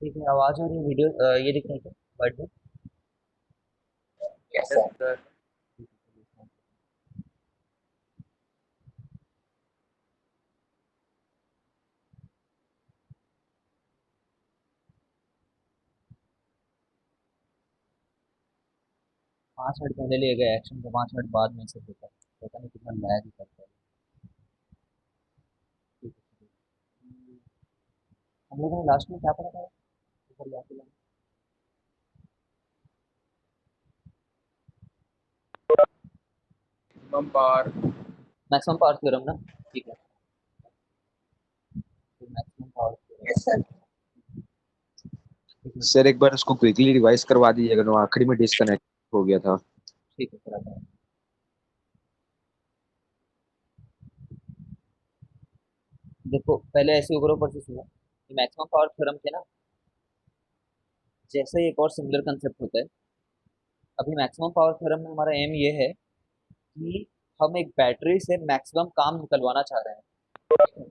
ठीक है, आवाज और ये वीडियो ये दिख रहा है क्या? बर्थडे। Yes sir. 5 मिनट पहले लिए गए एक्शन को 5 मिनट बाद में से होता है। पता नहीं कितना लैग ही करता है। ठीक है, ठीक है। हम लोगों ने लास्ट में क्या पढ़ा था? ऊपर याद दिलाना। Maximum power. Maximum power theorem ना। ठीक है, maximum power theorem. Yes sir. एक मिनट। सर एक बार उसको क्विकली रिवाइज करवा दीजिएगा, वो आखिरी में डिस्कनेक्ट हो गया था। ठीक है, कराता हूँ। देखो, पहले ऐसे ऊपर ऊपर से सुनो कि मैक्सिमम पावर थ्योरम के ना जैसे एक और सिमिलर कंसेप्ट होता है। अभी मैक्सिमम पावर थ्योरम में हमारा एम ये है कि हम एक बैटरी से मैक्सिमम काम निकलवाना चाह रहे हैं।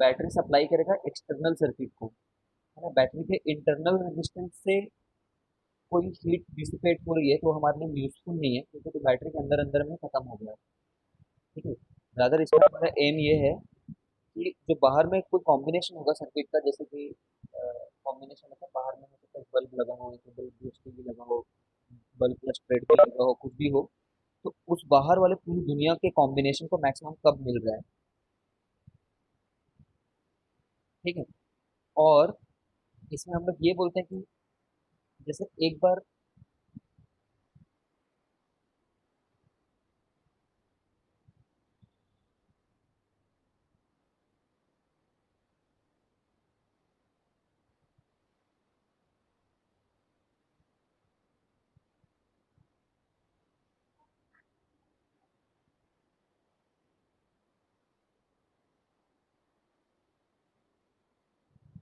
बैटरी सप्लाई करेगा एक्सटर्नल सर्किट को, है ना। बैटरी के इंटरनल रेजिस्टेंस से कोई हीट डिसिपेट हो रही है तो हमारे लिए यूजफुल नहीं है, क्योंकि तो बैटरी के अंदर अंदर में खत्म हो गया। ठीक है। रादर इसमें हमारा एम ये है कि जो बाहर में कोई कॉम्बिनेशन होगा सर्किट का, जैसे कि कॉम्बिनेशन मतलब बाहर में हो सकता है बल्ब लगा हो, या बल्ब बूस्टर भी लगा हो, बल्ब प्लस स्प्रेड भी लगा हो, कुछ भी हो। तो उस बाहर वाले पूरी दुनिया के कॉम्बिनेशन को मैक्सिमम कब मिल रहा है। ठीक है। और इसमें हम लोग ये बोलते हैं कि जैसे एक बार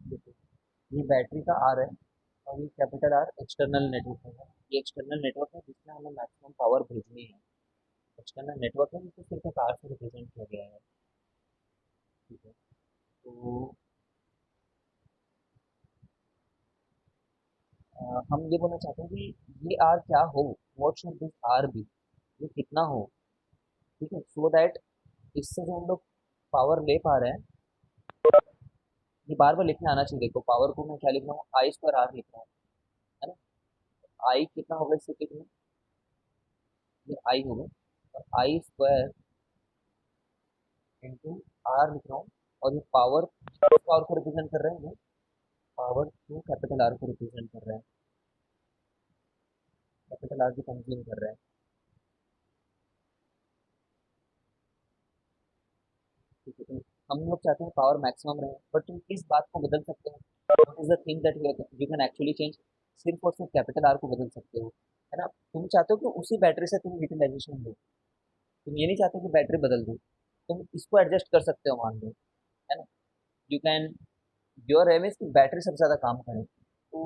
देखो, ये बैटरी का आर है और ये कैपिटल आर एक्सटर्नल नेटवर्क है। ये एक्सटर्नल नेटवर्क है जिसमें हमें मैक्सिमम पावर भेजनी है। एक्सटर्नल नेटवर्क है जिसको सिर्फ एक आर से रिप्रेजेंट किया गया है। ठीक है। तो हम ये बोलना चाहते हैं कि ये आर क्या हो, what should this R be, ये कितना हो। ठीक है, सो दैट इससे जो हम लोग पावर ले पा रहे हैं, ये बार बार लिखने आना चाहिए। देखो, पावर को मैं क्या लिख रहा हूँ, आई स्क्वायर आर लिख रहा हूँ, है ना। आई कितना होगा इससे कितना, ये आई होगा, और आई स्क्वायर इंटू आर लिख रहा हूँ। और ये पावर किस पावर को रिप्रेजेंट कर रहे हैं, ये पावर टू कैपिटल आर को रिप्रेजेंट कर रहे हैं। कैपिटल आर को कंज्यूम कर रहे हैं। ठीक है, तो हम लोग चाहते हैं पावर मैक्सिमम रहे, बट तुम इस बात को बदल सकते हो। What is the thing that you can actually change. सिर्फ और सिर्फ कैपिटल आर को बदल सकते हो, है ना। तुम चाहते हो कि उसी बैटरी से तुम यूटिलाइजेशन लो। तुम ये नहीं चाहते कि बैटरी बदल दो। तुम इसको एडजस्ट कर सकते हो, मान लो, है ना। You can, your aim is कि बैटरी सबसे ज्यादा काम करे। तो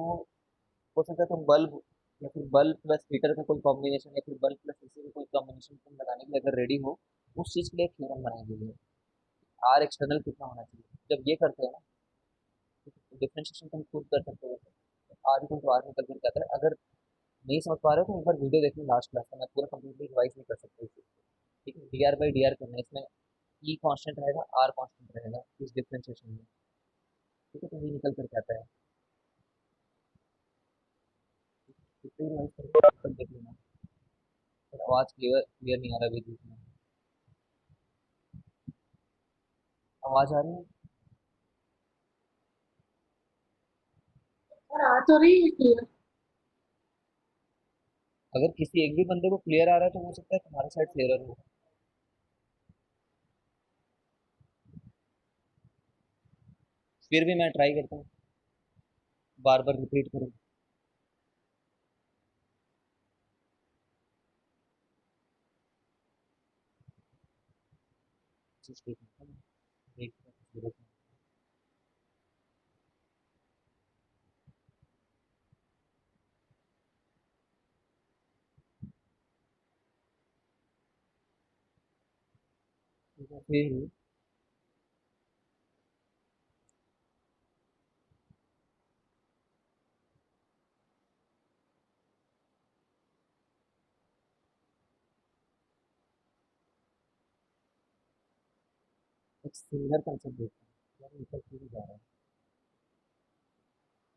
हो सकता है तुम बल्ब या फिर बल्ब प्लस हीटर का कोई कॉम्बिनेशन, या फिर बल्ब प्लस एसी का कोई कॉम्बिनेशन तुम लगाने के लिए अगर रेडी हो, उस चीज के लिए एक थ्योरम बनाएंगे। आर एक्सटर्नल कितना होना चाहिए, जब ये करते हो ना, डिफरेंशिएशन तुम खुद कर सकते हो। आर इक्वल टू आर निकल कर जाता है। अगर नहीं समझ पा रहे हो तो एक बार वीडियो देखना लास्ट क्लास का, मैं पूरा कंप्लीटली रिवाइज नहीं कर सकता इस चीज़ को। ठीक है, D R by D R करना है इसमें। ई कांस्टेंट रहेगा, आर कांस्टेंट रहेगा इस डिफरेंशिएशन में। ठीक है, तो ये निकल कर आता है। इसको रिवाइज करके देख लेना। पर आवाज क्लियर क्लियर नहीं आ रहा बीच में। आवाज आ रही है? और आ तो रही है क्लियर। अगर किसी एक भी बंदे को क्लियर आ रहा है तो हो सकता है तुम्हारे साइड क्लियर हो। फिर भी मैं ट्राई करता हूँ, बार बार रिपीट करूँ। ठीक है, देखते हैं। फिर एक सिमिलर कंसेप्ट देखते हैं यार, ऊपर क्यों नहीं जा रहा है?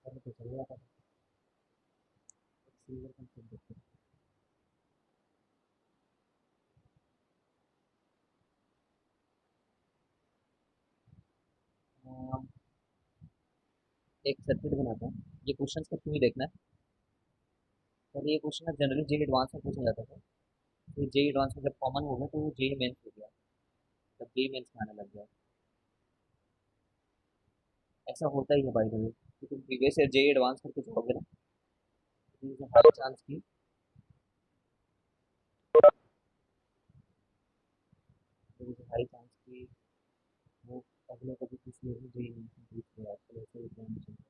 पहले तो चल रहा था। एक सिमिलर कंसेप्ट देखते हैं। एक सर्किट बनाते हैं। ये क्वेश्चन का क्यों देखना है? और ये क्वेश्चन जनरली जे एडवांस में पूछा जाता था। तो जे एडवांस में जब कॉमन हो गया तो जे मेंस हो गया। जब जे मेंस में आने लग गया। ऐसा होता ही है बाई द वे, कि तुम प्रीवियस ईयर जे एडवांस करके जाओगे ना, तो हाई चांस की हाई चांस की वो अगले कभी किसी ईयर में जे मेंस में पूछ गया, आजकल ऐसे एग्जाम चल रहा है।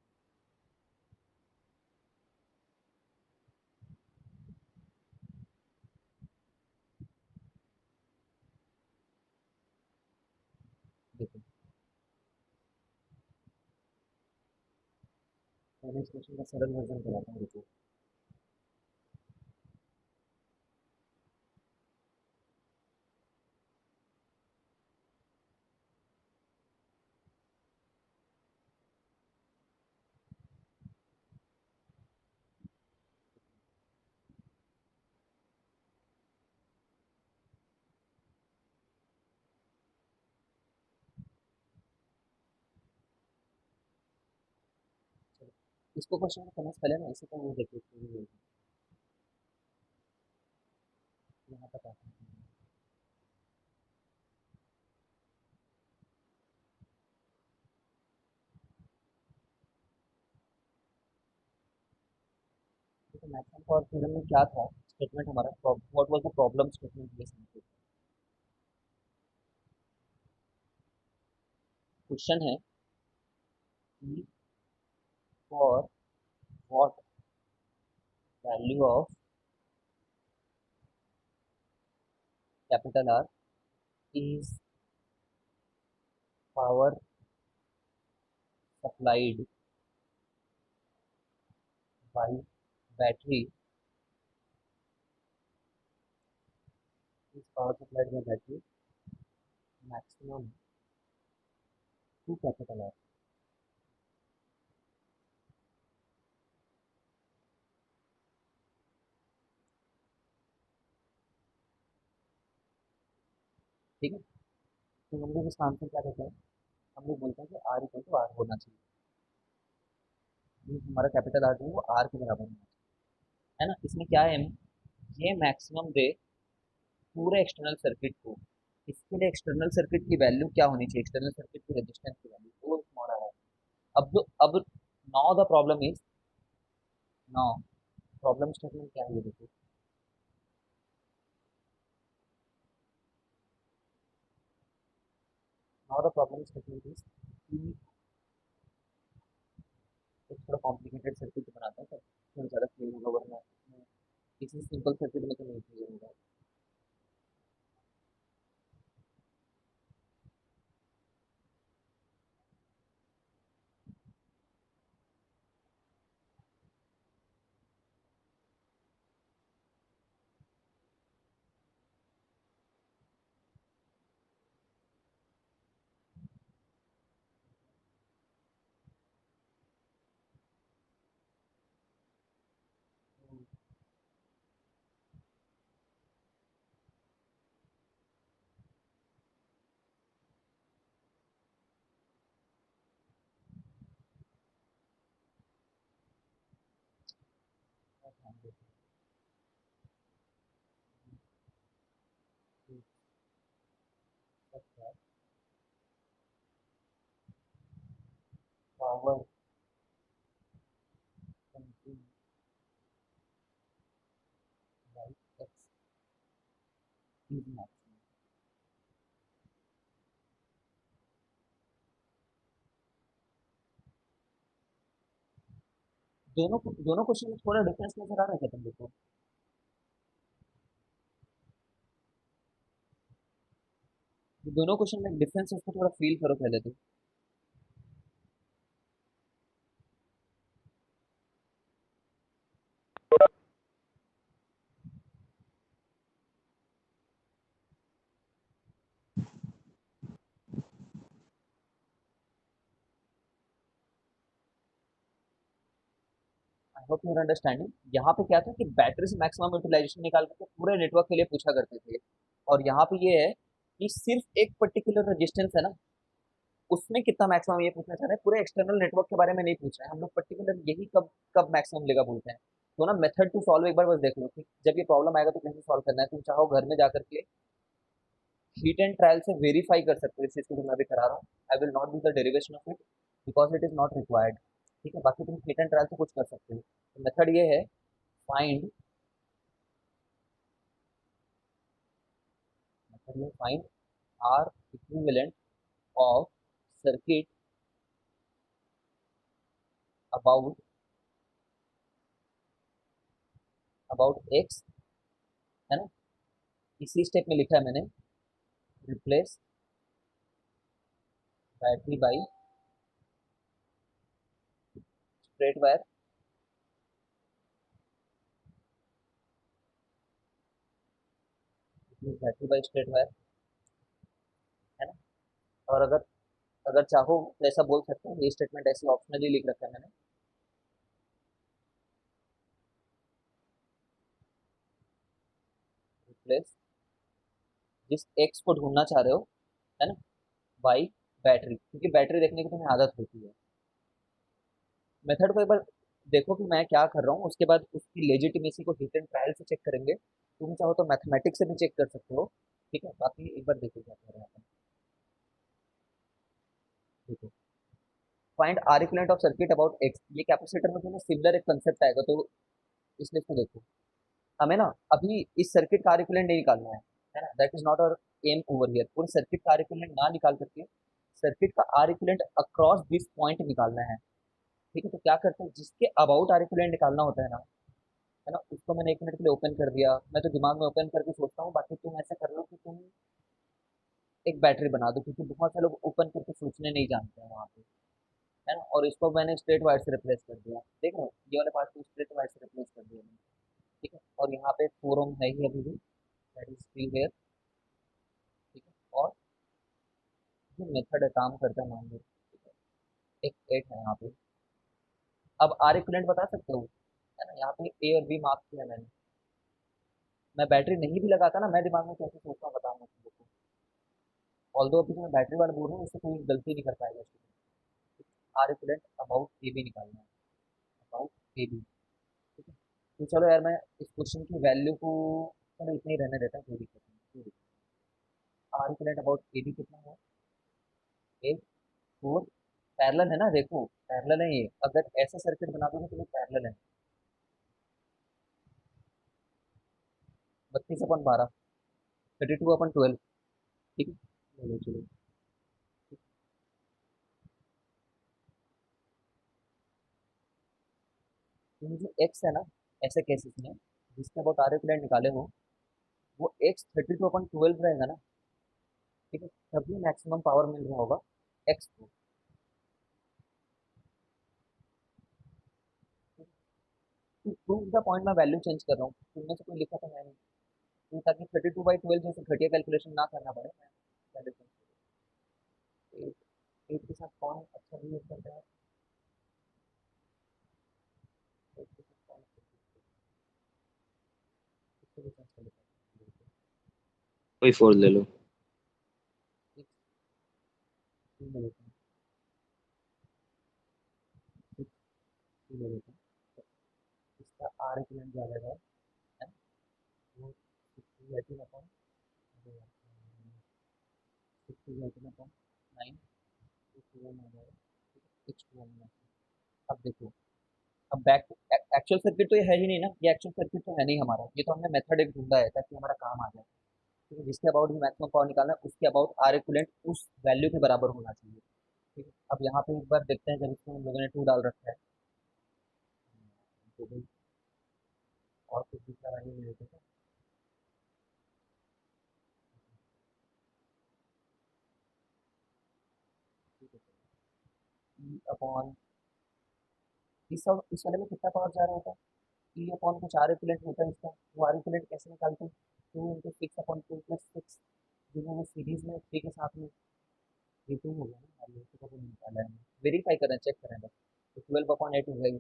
देखो, मैंने इस क्वेश्चन का सरल वर्जन कराता हूँ, देखो। चलो, इसको क्वेश्चन को समझ पहले ना, इसे तो वो देखो, यहाँ तक आता है। देखो, मैक्सिमम पावर थ्योरम में क्या था स्टेटमेंट हमारा, what was the problem statement, ये समझो। क्वेश्चन है कि for what value of capital R is power supplied by battery, is power supplied by battery maximum to capital R. ठीक है, तो हम लोग इसका आंसर क्या देते हैं? हम लोग बोलते हैं कि आर इक्वल टू आर होना चाहिए। मीन्स हमारा कैपिटल आर जो है वो आर के बराबर होना चाहिए, है ना। इसमें क्या है, ये मैक्सिमम दे पूरे एक्सटर्नल सर्किट को। इसके लिए एक्सटर्नल सर्किट की वैल्यू क्या होनी चाहिए? एक्सटर्नल सर्किट की रेजिस्टेंस की वैल्यू वो स्मॉल है। अब now the problem is, now problem statement क्या है ये देखो। Now the problem statement is कि एक थोड़ा कॉम्प्लिकेटेड सर्किट बनाता है, तो थोड़ा ज़्यादा क्लियर होगा, वरना किसी सिंपल सर्किट में तो नहीं क्लियर होगा। Power consume by x is maximum. दोनों क्वेश्चन में थोड़ा डिफरेंस नजर आ रहा है क्या तुम लोग को? दोनों क्वेश्चन में डिफरेंस है, उसको थोड़ा फील करो पहले तो। I hope your understanding. यहाँ पे क्या था कि बैटरी से मैक्सिमम यूटिलाइजेशन निकाल करके पूरे नेटवर्क के लिए पूछा करते थे। और यहाँ पे ये है कि सिर्फ एक पर्टिकुलर रजिस्टेंस है ना, उसमें कितना मैक्सिमम ये पूछना चाह रहे हैं, पूरे एक्सटर्नल नेटवर्क के बारे में नहीं पूछ रहे हैं हम लोग। पर्टिकुलर यही कब कब मैक्सिमम लेगा बोलते हैं। तो ना मेथड टू सॉल्व एक बार बस देख लो कि जब ये प्रॉब्लम आएगा तो कैसे सॉल्व करना है। तुम चाहो घर में जाकर के हीट एंड ट्रायल से वेरीफाई कर सकते हो इस चीज को जो मैं भी करा रहा हूँ। I will not do the derivation of it because it is not required. ठीक है, बाकी तुम हीट एंड ट्रायल से कुछ कर सकते हो। तो मेथड ये है, फाइंड, मेथड में find R equivalent of circuit about about X, है ना। इसी स्टेप में लिखा है मैंने, replace battery by straight wire, battery by straight wire, है ना। और अगर अगर चाहो तो ऐसा बोल सकते हो, ये स्टेटमेंट ऐसे ऑप्शनली लिख रखा है मैंने, रिप्लेस जिस एक्स को ढूंढना चाह रहे हो, है ना, बाई बैटरी, क्योंकि बैटरी देखने की तुम्हें आदत होती है। मेथड को एक बार देखो कि मैं क्या कर रहा हूँ, उसके बाद उसकी लेजिटिमेसी को हिट एंड ट्रायल से चेक करेंगे। तुम चाहो तो मैथमेटिक्स से भी चेक कर सकते हो। ठीक है, बाकी एक बार देखो क्या कर रहे हैं अपन। देखो, find R equivalent of circuit about X, ये कैपेसिटर में तुम्हें सिमिलर एक कंसेप्ट आएगा, तो इसलिए इसको देखो। हमें ना अभी इस सर्किट का आर इक्विवेलेंट नहीं निकालना है ना, that is not our aim over here. पूरे सर्किट का आर इक्विवेलेंट ना निकाल करके सर्किट का R equivalent across this point निकालना है। ठीक है, तो क्या करते हैं, जिसके अबाउट आर इक्विवेलेंट निकालना होता है ना, उसको मैंने 1 मिनट के लिए ओपन कर दिया। मैं तो दिमाग में ओपन करके सोचता हूँ, बाकी तुम ऐसा कर लो कि तुम एक बैटरी बना दो, क्योंकि बहुत से लोग ओपन करके सोचने नहीं जानते हैं वहाँ पे, है ना। और इसको मैंने स्ट्रेट वायर से रिप्लेस कर दिया, देख रहे हो, ये वाले पार्ट को स्ट्रेट वायर से रिप्लेस कर दिया मैंने। ठीक है, और यहाँ पे 4 ओम है ही अभी भी, दैट इज स्टिल देयर। ठीक है, और जो मेथड है काम करता है मान लो, ठीक है, एक 8 है यहाँ पे। अब आर इक्विवेलेंट बता सकते हो, है ना, यहाँ पे ए और बी मार्क किया मैंने। मैं बैटरी नहीं भी लगाता ना, मैं दिमाग में कैसे सोचता हूँ बताऊंगा तुम लोग को। ऑल्दो अभी तो मैं बैटरी वाला बोल रहा हूँ, इससे कोई गलती नहीं कर पाएगा student. R equivalent about A B निकालना है, अबाउट ए बी। ठीक है, तो चलो यार मैं इस क्वेश्चन की वैल्यू को, चलो इतना ही रहने देता है, कोई दिक्कत नहीं। R equivalent about A B कितना है, 8 4, पैरेलल है ना, देखो पैरेलल है ये। अगर ऐसा सर्किट बना दोगे तो ये पैरेलल है। 32/12, 32/12। ठीक है, चलो चलो। तो ये जो एक्स है ना, ऐसे केसेस में जिसके अबाउट आर इक्विवेलेंट निकाले हो, वो एक्स 32/12 रहेगा ना। ठीक है, तभी मैक्सिमम पावर मिल रहा होगा एक्स को। टू प्रूव द पॉइंट मैं वैल्यू चेंज कर रहा हूँ, तुमने से कोई लिखा तो है नहीं, तो ताकि 32/12 जैसे घटिया कैलकुलेशन ना करना पड़े, मैं वैल्यू चेंज कर रहा हूँ। 8 के साथ कौन अच्छा नहीं यूज करता है, 8 के साथ कौन अच्छा use करता है? इसको भी चेंज कर लेता हूँ। कोई फोर ले लो। 6 ले लेता हूँ, 6 ले लेता हूँ। तो इसका आर इक्विवेलेंट क्या आ जाएगा, है ना, वो 60/18 60/18 6 आ जाएगा। 6 अब देखो, अब बैक, एक्चुअल सर्किट तो ये है ही नहीं ना, ये एक्चुअल सर्किट तो है नहीं हमारा, ये तो हमने मेथड एक ढूंढा है ताकि हमारा काम आ जाए। ठीक है, जिसके अबाउट भी मैक्सिमम पावर निकालना है, उसके अबाउट आर इक्विवेलेंट उस वैल्यू के बराबर होना चाहिए। ठीक है, अब यहाँ पे एक बार देखते हैं, जब इसमें हम लोगों ने 2 डाल रखा है, तो भाई और कुछ दूसरा वैल्यू ले लेते हैं। ठीक है, ई अपॉन, इस वाले में कितना पावर जा रहा होता है, ई अपॉन कुछ आर इक्विवेलेंट होता है इसका, वो आर इक्विवेलेंट कैसे निकालते हैं, 2 × 6/2 + 6, जिन्हें वो सीरीज में 3 के साथ में, ये 2 हो गया ना, मान लो इसको तो निकाला है, वेरीफाई करें, चेक करें बस। तो 12/8 हो गई,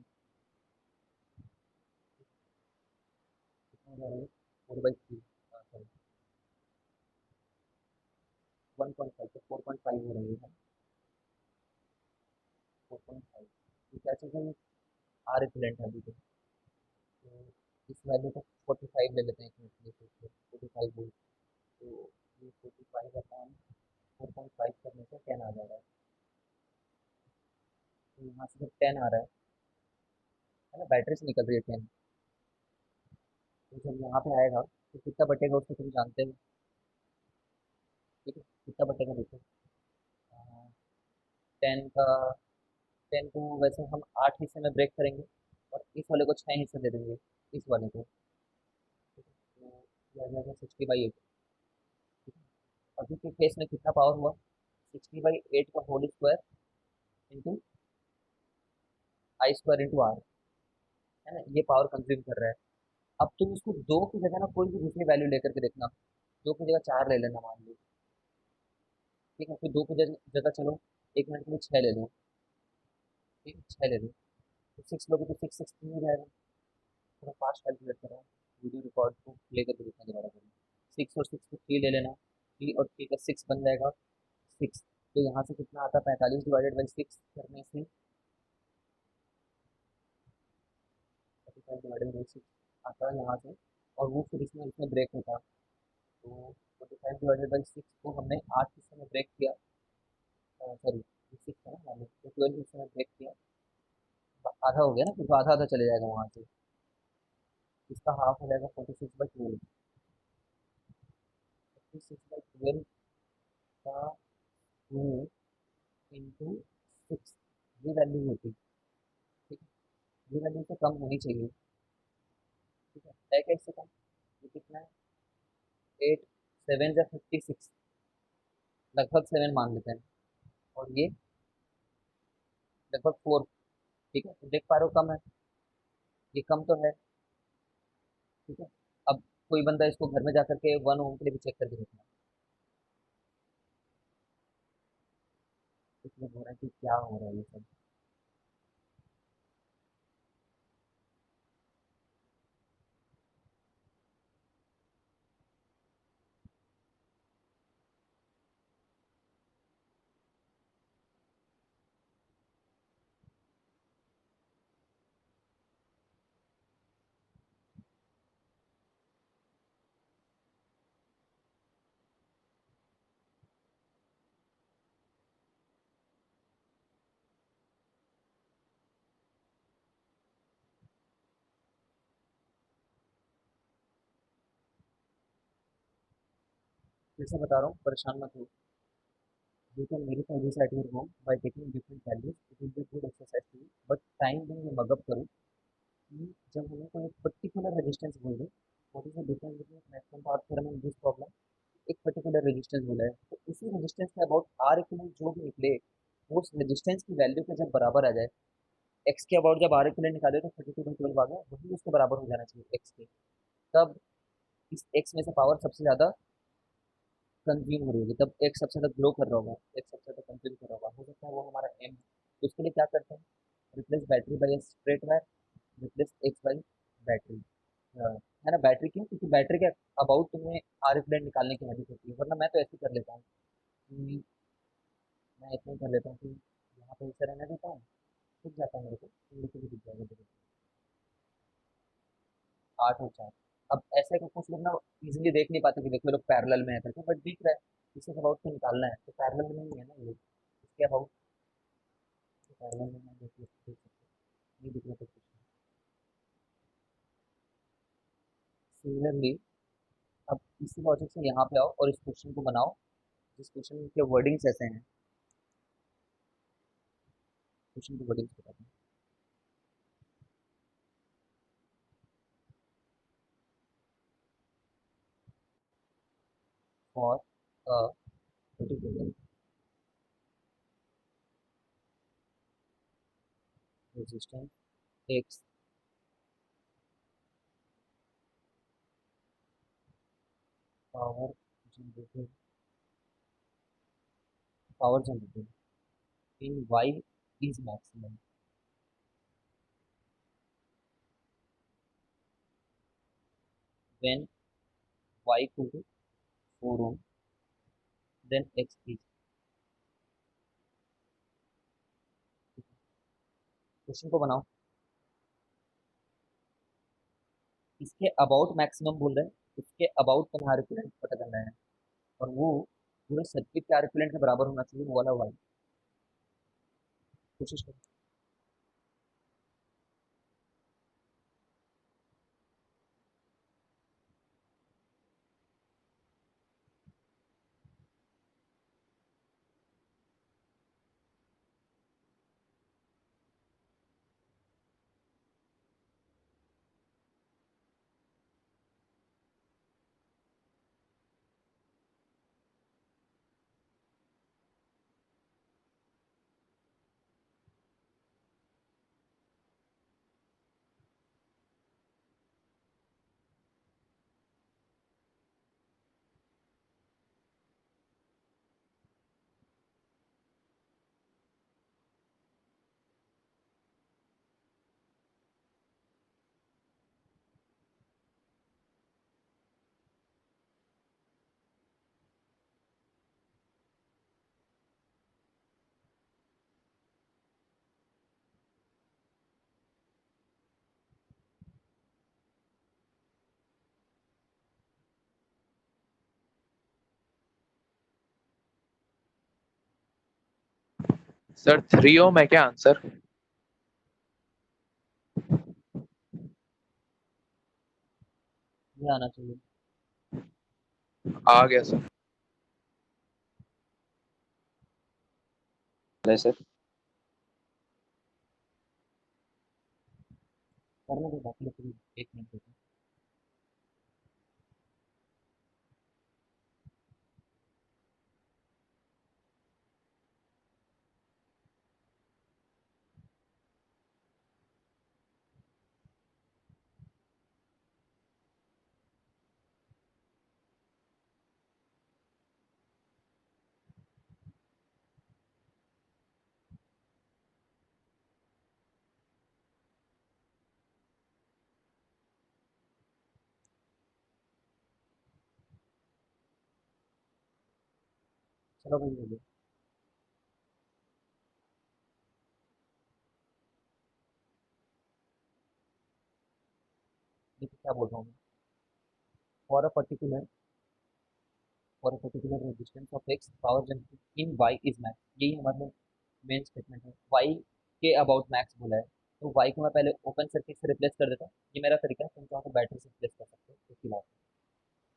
1.5 तो 4.5 हो रही है 4.5। तो क्या चाहिए, आर इक्विवेलेंट है अभी तो इस वैल्यू को 45 ले लेते हैं, एक मिनट के लिए 45 वोल्ट। तो ये 45 अपॉन 4.5 करने से 10 आ जा रहा है। तो यहाँ से जब 10 आ रहा है ना, बैटरी से निकल रही है 10। तो जब यहाँ पे आएगा तो कितना बटेगा उसको तुम जानते हो, ठीक है, कितना बटेगा देखो। 10 का 10 को वैसे हम 8 हिस्से में ब्रेक करेंगे और इस वाले को 6 हिस्से दे देंगे, इस वाले को, ठीक है। तो यह आ जाएगा 60/8। अभी के केस में कितना पावर हुआ, 60/8 का whole square into I² into R, है ना, ये पावर कंज्यूम कर रहा है। अब तुम इसको दो की जगह ना कोई भी दूसरी वैल्यू लेकर के देखना, दो की जगह 4 ले लेना मान लो, ठीक है, फिर दो की जगह चलो 1 मिनट के लिए 6 ले लो, ठीक है, 6 ले लो, तो 6 लोगे तो 6 16 हो जाएगा। थोड़ा फास्ट कैलकुलेट करो, वीडियो रिकॉर्ड को प्ले करके देखना दोबारा करो। 6 और 6 को 3 ले लेना, 3 और 3 का 6 बन जाएगा 6। तो यहाँ से कितना आता है, 45/6 करने से 45/6 आता है यहाँ से। और वो फिर इसमें इसमें ब्रेक होता है। तो 45/6 को हमने 8 हिस्से में ब्रेक किया, सॉरी 6 है ना, मान लो तो 12 हिस्से में ब्रेक किया, आधा हो गया ना, फिर तो आधा आधा चले जाएगा वहाँ से। इसका हाफ हो जाएगा 46/12। 46/12 का 2 इंटू 6, ये वैल्यू होती है, ठीक है, ये वैल्यू से कम होनी चाहिए, ठीक है क्या इससे कम, ये कितना है, 8 7 या 56, लगभग 7 मान लेते हैं, और ये लगभग 4, ठीक है, तो देख पा रहे हो कम है, ये कम तो है, ठीक है। अब कोई बंदा इसको घर में जाकर के 1 ओम के लिए भी चेक करके देखना, इसमें हो रहा है कि क्या हो रहा है ये सब। फिर से बता रहा हूँ, परेशान मत हो। You can verify this at your home by taking different values. It will be good exercise to you. But time being ये मगअप करो कि जब हमें कोई एक पर्टिकुलर रेजिस्टेंस बोल दे, what is the difference between maximum power theorem and this problem, एक पर्टिकुलर रेजिस्टेंस बोला है, तो उसी रेजिस्टेंस के अबाउट आर इक्विवेलेंट जो भी निकले, वो उस रेजिस्टेंस की वैल्यू के जब बराबर आ जाए, एक्स के अबाउट जब आर इक्विवेलेंट निकाले तो 32/12 आ गया, वही उसके बराबर हो जाना चाहिए एक्स के। तब इस एक्स में से पावर सबसे ज्यादा कंज्यूम हो रही होगी, तब एक सबसे ज्यादा ग्रो कर रहा होगा, एक सबसे ज्यादा कंज्यूम कर रहा होगा, हो सकता है वो हमारा एम है। तो उसके लिए क्या करते हैं, replace battery by straight wire, replace x by battery, है ना। बैटरी क्यों, क्योंकि बैटरी के अबाउट तुम्हें आर इक्विवेलेंट निकालने की हैबिट होती है, वरना मैं तो ऐसे ही कर लेता हूँ कि मैं इतना ही कर लेता हूँ कि यहाँ पे इसे रहने देता हूँ, दिख जाता है मेरे को, मेरे को भी दिख जाएगा देखो, 8 और 4। अब ऐसे को कुछ लोग ना इजीली देख नहीं पाते कि देखो ये लोग पैरेलल में है करके, बट दिख रहा है, इसे अबाउट तो निकालना है, तो पैरेलल में नहीं है ना ये, इसके अबाउट पैरेलल में मैं देख सकते हैं, नहीं दिख रहा तो कुछ नहीं। सिमिलरली अब इसी लॉजिक से यहाँ पे आओ और इस क्वेश्चन को बनाओ, जिस क्वेश्चन के वर्डिंग्स ऐसे हैं, क्वेश्चन के वर्डिंग्स बताते हैं। For a particular resistance X, power generated, power generated in Y is maximum when Y equal to 4 ohm, then X is. Question को बनाओ। इसके अबाउट मैक्सिमम बोल रहे हैं, इसके अबाउट तुम्हारा रिप्रेजेंट पता करना है, और वो पूरे सर्किट के रिप्रेजेंट के बराबर होना चाहिए, वो वाला वाई। कोशिश करो। सर 3 ओम है क्या आंसर? ये आना चाहिए। आ गया सर। सर करने दो बाकी लोग को, एक मिनट देते चलो भाई हो गया। देखो क्या बोल रहा हूँ मैं। For a particular resistance of X, power generated in Y is max, यही हमारे मेन स्टेटमेंट है। वाई के अबाउट मैक्स बोला है, तो वाई को मैं पहले ओपन सर्किट से रिप्लेस कर देता हूँ। ये मेरा तरीका है, तुम चाहो तो बैटरी से रिप्लेस कर सकते हो, उसकी बात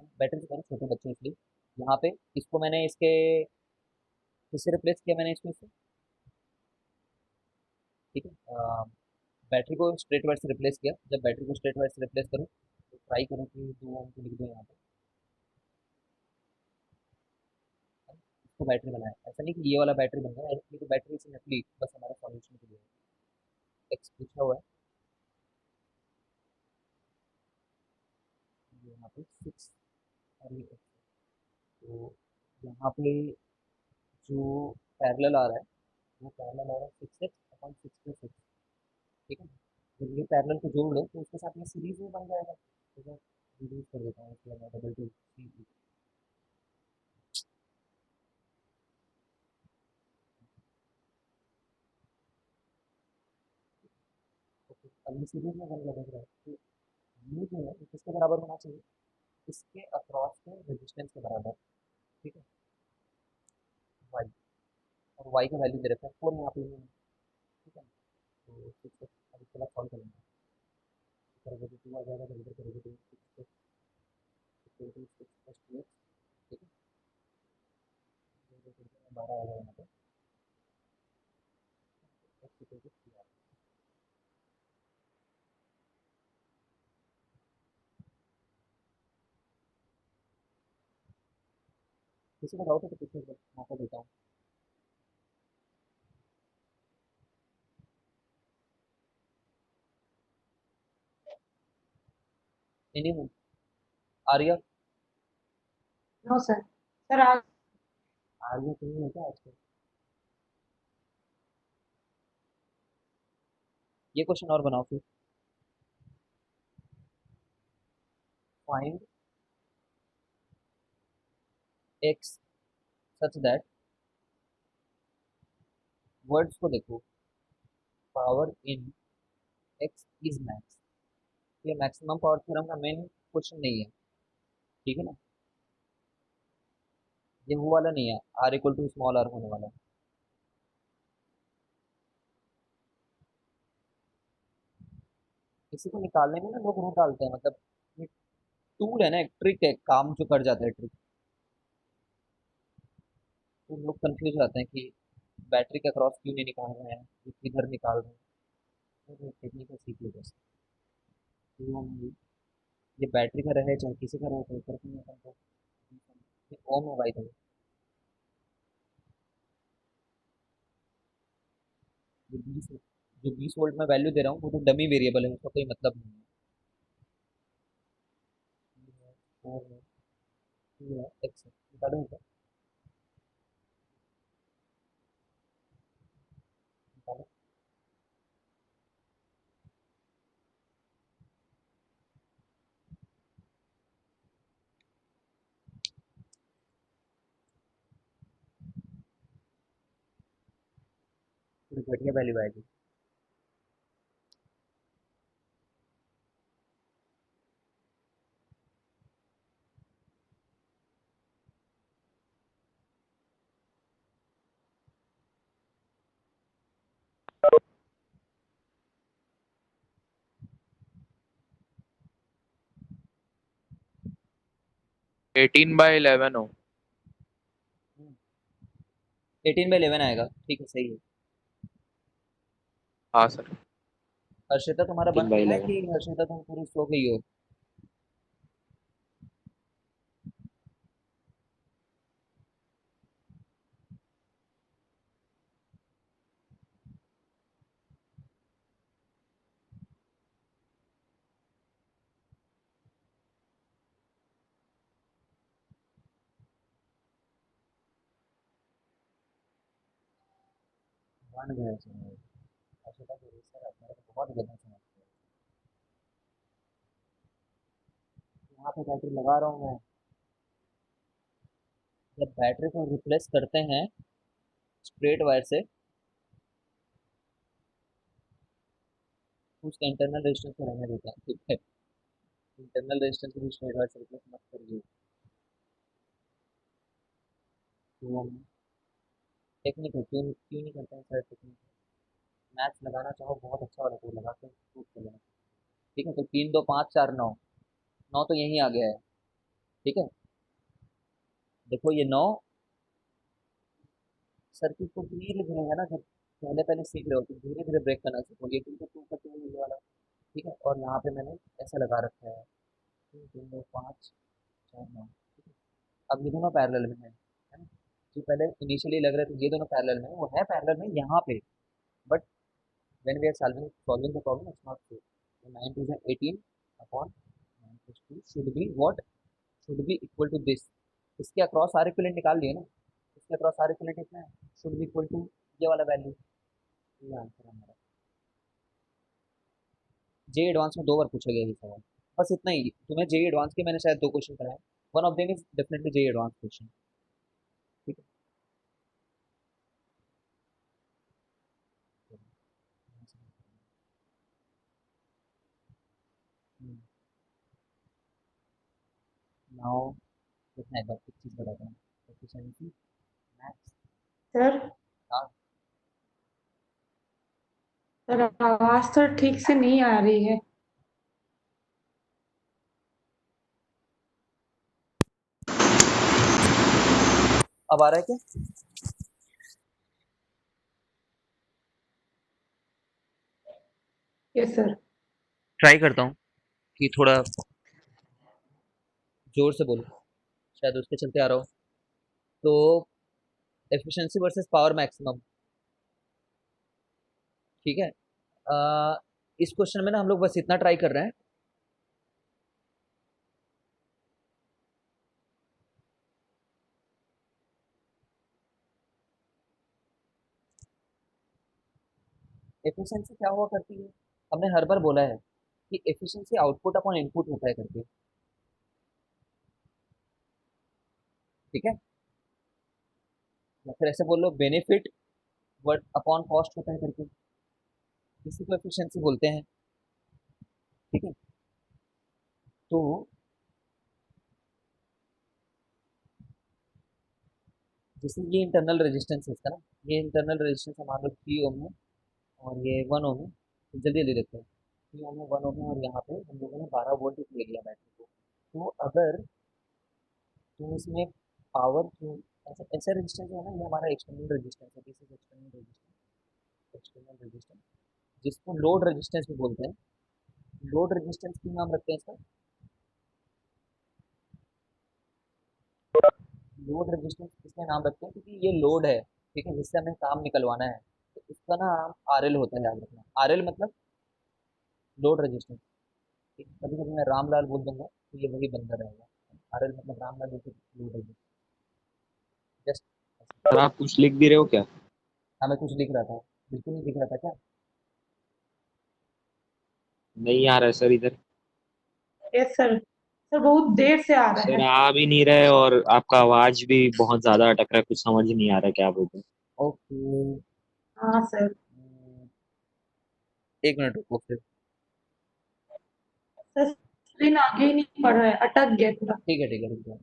है। बैटरी से करें छोटे बच्चे इसलिए। यहाँ पे इसको मैंने इसके किससे रिप्लेस किया, मैंने इसको इससे, ठीक है। बैटरी को स्ट्रेट वाइट से रिप्लेस किया। जब बैटरी को स्ट्रेट वाइट से रिप्लेस करूँ तो ट्राई करूँ कि 2 ओम को लिख दूँ यहाँ पे, इसको बैटरी बनाया। ऐसा नहीं कि ये वाला बैटरी बन गया, ऐसे तो बैटरी से नकली, बस हमारा सॉल्यूशन के लिए एक्स पूछा हुआ है। ये यहाँ पे 6 और ये x, तो यहाँ पे जो पैरेलल आ रहा है, वो पैरेलल आ रहा है 6x/6 + 6, ठीक है। जब ये पैरेलल को जोड़ लो तो उसके साथ में सीरीज में बन जाएगा, तो मैं रिड्यूस कर देता हूँ इसलिए मैं डबल टू सी। ओके, अब ये सीरीज में बनने लग रहा है, तो ये जो है ये किसके बराबर होना चाहिए, इसके अक्रॉस के रेजिस्टेंस के बराबर, ठीक है। वाई, और वाई का वैल्यू दे रखा है 4 यहाँ पे, ठीक है। तो 6 अब इसके बाद सॉल्व करेंगे, करोगे तो 2 आ जाएगा, जब इधर करोगे तो 6 6 + 2x, ठीक है। 12 आ जाएगा यहाँ पे, x = 3 आ। किसी का डाउट है तो पूछने का मौका देता हूँ। नहीं, आर्या, नो सर। सर आप आर्या तो नहीं है क्या आजकल? ये क्वेश्चन और बनाओ फिर। Find x such that words को देखो, power in x is max. ये मैक्सिमम पावर थ्योरम का मेन क्वेश्चन नहीं है, ठीक है ना। ये वो वाला नहीं है, R equal to small R होने वाला। इसी को निकालने में ना लोग वो डालते हैं, मतलब ये टूल है ना, एक ट्रिक है, काम जो कर जाता है ट्रिक। तो लोग कंफ्यूज हो जाते हैं कि बैटरी का क्रॉस क्यों नहीं निकाल रहे हैं, ये किधर निकाल रहे हैं। तो टेक्निकल सीख लो बस। तो ये बैटरी का रहे चाहे किसी का रहे, कोई फर्क नहीं है हमको। ये ओम है भाई, तो जो 20 वोल्ट में वैल्यू दे रहा हूँ वो तो डमी वेरिएबल है, उसका कोई मतलब नहीं है। और ये है एक्स निकालो इसे, निकालो। थोड़ी घटिया वैल्यू आएगी। 18/11 हो। 18/11 आएगा, ठीक है, सही है। हाँ सर। हर्षिता तुम्हारा बन तीन बाई गया है 11। कि हर्षिता तुम पूरी सो गई हो? 1 गया समय। हर्षिता को सर मेरे को बहुत गंदा समझ गया। यहाँ पे बैटरी लगा रहा हूँ मैं। जब बैटरी को रिप्लेस करते हैं स्ट्रेट वायर से, तो उसका इंटरनल रेजिस्टेंस को रहने देते हैं, ठीक है। इंटरनल रेजिस्टेंस को भी स्ट्रेट वायर से रिप्लेस मत करिए। तो टेक्निक है, क्यों क्यों नहीं करते हैं सर टेक्निक। मैथ्स लगाना चाहो बहुत अच्छा वाला तो लगा के प्रूव कर लेना। ठीक है, तो 3 2 5 4 9, 9 तो यहीं आ गया है, ठीक है। देखो ये 9 सर्किट को धीरे धीरे है ना, जब पहले पहले सीख रहे हो तो धीरे धीरे ब्रेक करना सीखोगे, क्योंकि 2 का 2 ये वाला, ठीक है। और यहाँ पे मैंने ऐसा लगा रखा है, 3 2 5 4 9, ठीक है। अब ये दोनों पैरेलल में है ना। जो पहले इनिशियली लग रहे थे ये दोनों पैरेलल में है, वो है पैरेलल में यहाँ पे, but when we are solving solving the problem it's not true. 9 2 18 upon 9 + 2 should be what, should be equal to this. इसके अक्रॉस आर इक्विवेलेंट निकाल लिए ना, इसके अक्रॉस आर इक्विवेलेंट कितना है, शुड बी इक्वल टू ये वाला वैल्यू। ये आंसर है हमारा। जे एडवांस में 2 बार पूछा गया ये सवाल। बस इतना ही तुम्हें, जे एडवांस के मैंने शायद 2 क्वेश्चन कराए। One of them is definitely J advance question, ठीक है। नाउ कितना है, बस एक चीज़ बताता हूँ। Efficiency max. सर हाँ, सर आवाज तो ठीक से नहीं आ रही है। अब आ रहा है क्या? Yes sir. ट्राई करता हूँ कि थोड़ा जोर से बोलो, शायद उसके चलते आ रहा हो। तो एफिशिएंसी वर्सेस पावर मैक्सिमम, ठीक है। इस क्वेश्चन में ना हम लोग बस इतना ट्राई कर रहे हैं। एफिशिएंसी क्या हुआ करती है, हमने हर बार बोला है कि एफिशिएंसी आउटपुट अपॉन इनपुट होता है करके, ठीक है। या फिर ऐसे बोल लो बेनिफिट वर्ड अपॉन कॉस्ट होता है करके, इसी को एफिशिएंसी बोलते हैं। ठीक है, तो जैसे ये इंटरनल रेजिस्टेंस है इसका ना, ये इंटरनल रेजिस्टेंस है, मान लो 3 ओम है और ये 1 ओम है। तो जल्दी जल्दी देखते हैं, 3 ओम है, 1 ओम है, और यहाँ पे हम लोगों ने 12 वोल्ट ले लिया बैटरी को। तो अगर तुम इसमें पावर थ्रू, ऐसा ऐसा रेजिस्टेंस है ना, ये हमारा एक्सटर्नल रेजिस्टेंस है, this is external resistance, external resistance, जिसको लोड रेजिस्टेंस भी बोलते हैं। लोड रेजिस्टेंस क्यों नाम रखते हैं इसका? लोड रेजिस्टेंस इसलिए नाम रखते हैं क्योंकि ये लोड है, ठीक है, जिससे हमें काम निकलवाना है। तो इसका नाम आरएल होता है, याद रखना, आरएल मतलब लोड रेजिस्टेंस। ठीक है, कभी कभी मैं रामलाल बोल दूंगा तो ये वही बंदा रहेगा। आरएल मतलब रामलाल, जैसे लोड रेजिस्टेंस, जस्ट सर आप कुछ लिख भी रहे हो क्या? हाँ, मैं कुछ लिख रहा था, बिल्कुल नहीं लिख रहा था क्या? नहीं आ रहा है सर इधर। Yes sir. सर बहुत देर से आ रहा सर है। आ भी नहीं रहे और आपका आवाज भी बहुत ज्यादा अटक रहा है, कुछ समझ ही नहीं आ रहा है क्या बोलते हैं। ओके, हाँ सर। 1 मिनट रुको फिर। सर स्क्रीन आगे ही नहीं बढ़ रहा है, अटक गया पूरा। ठीक है ठीक है, रुक जाओ।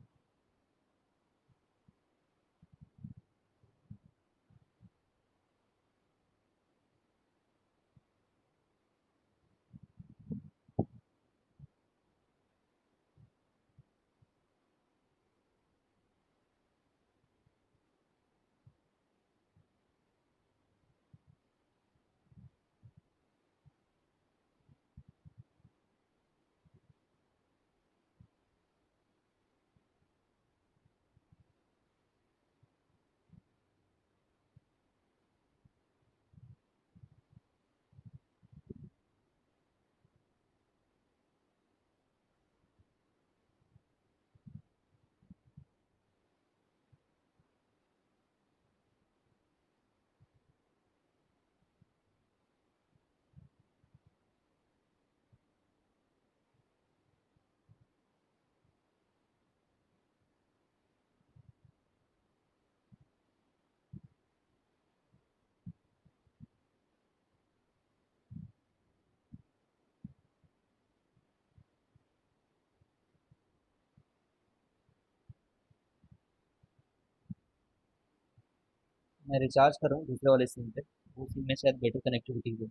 मैं रिचार्ज कर रहा हूँ दूसरे वाले सिम पे, वो सिम में शायद बेटर कनेक्टिविटी हो।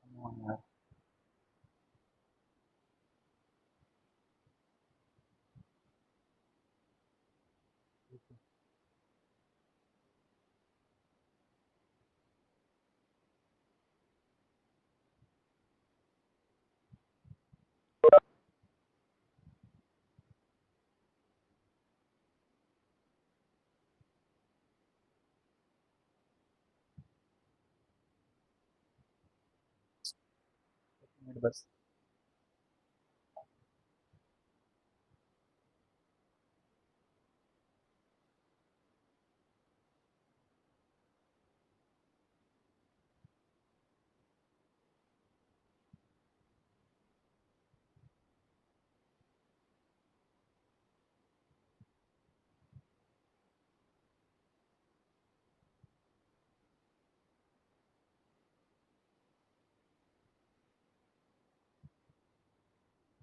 हाँ यार, एक मिनट बस।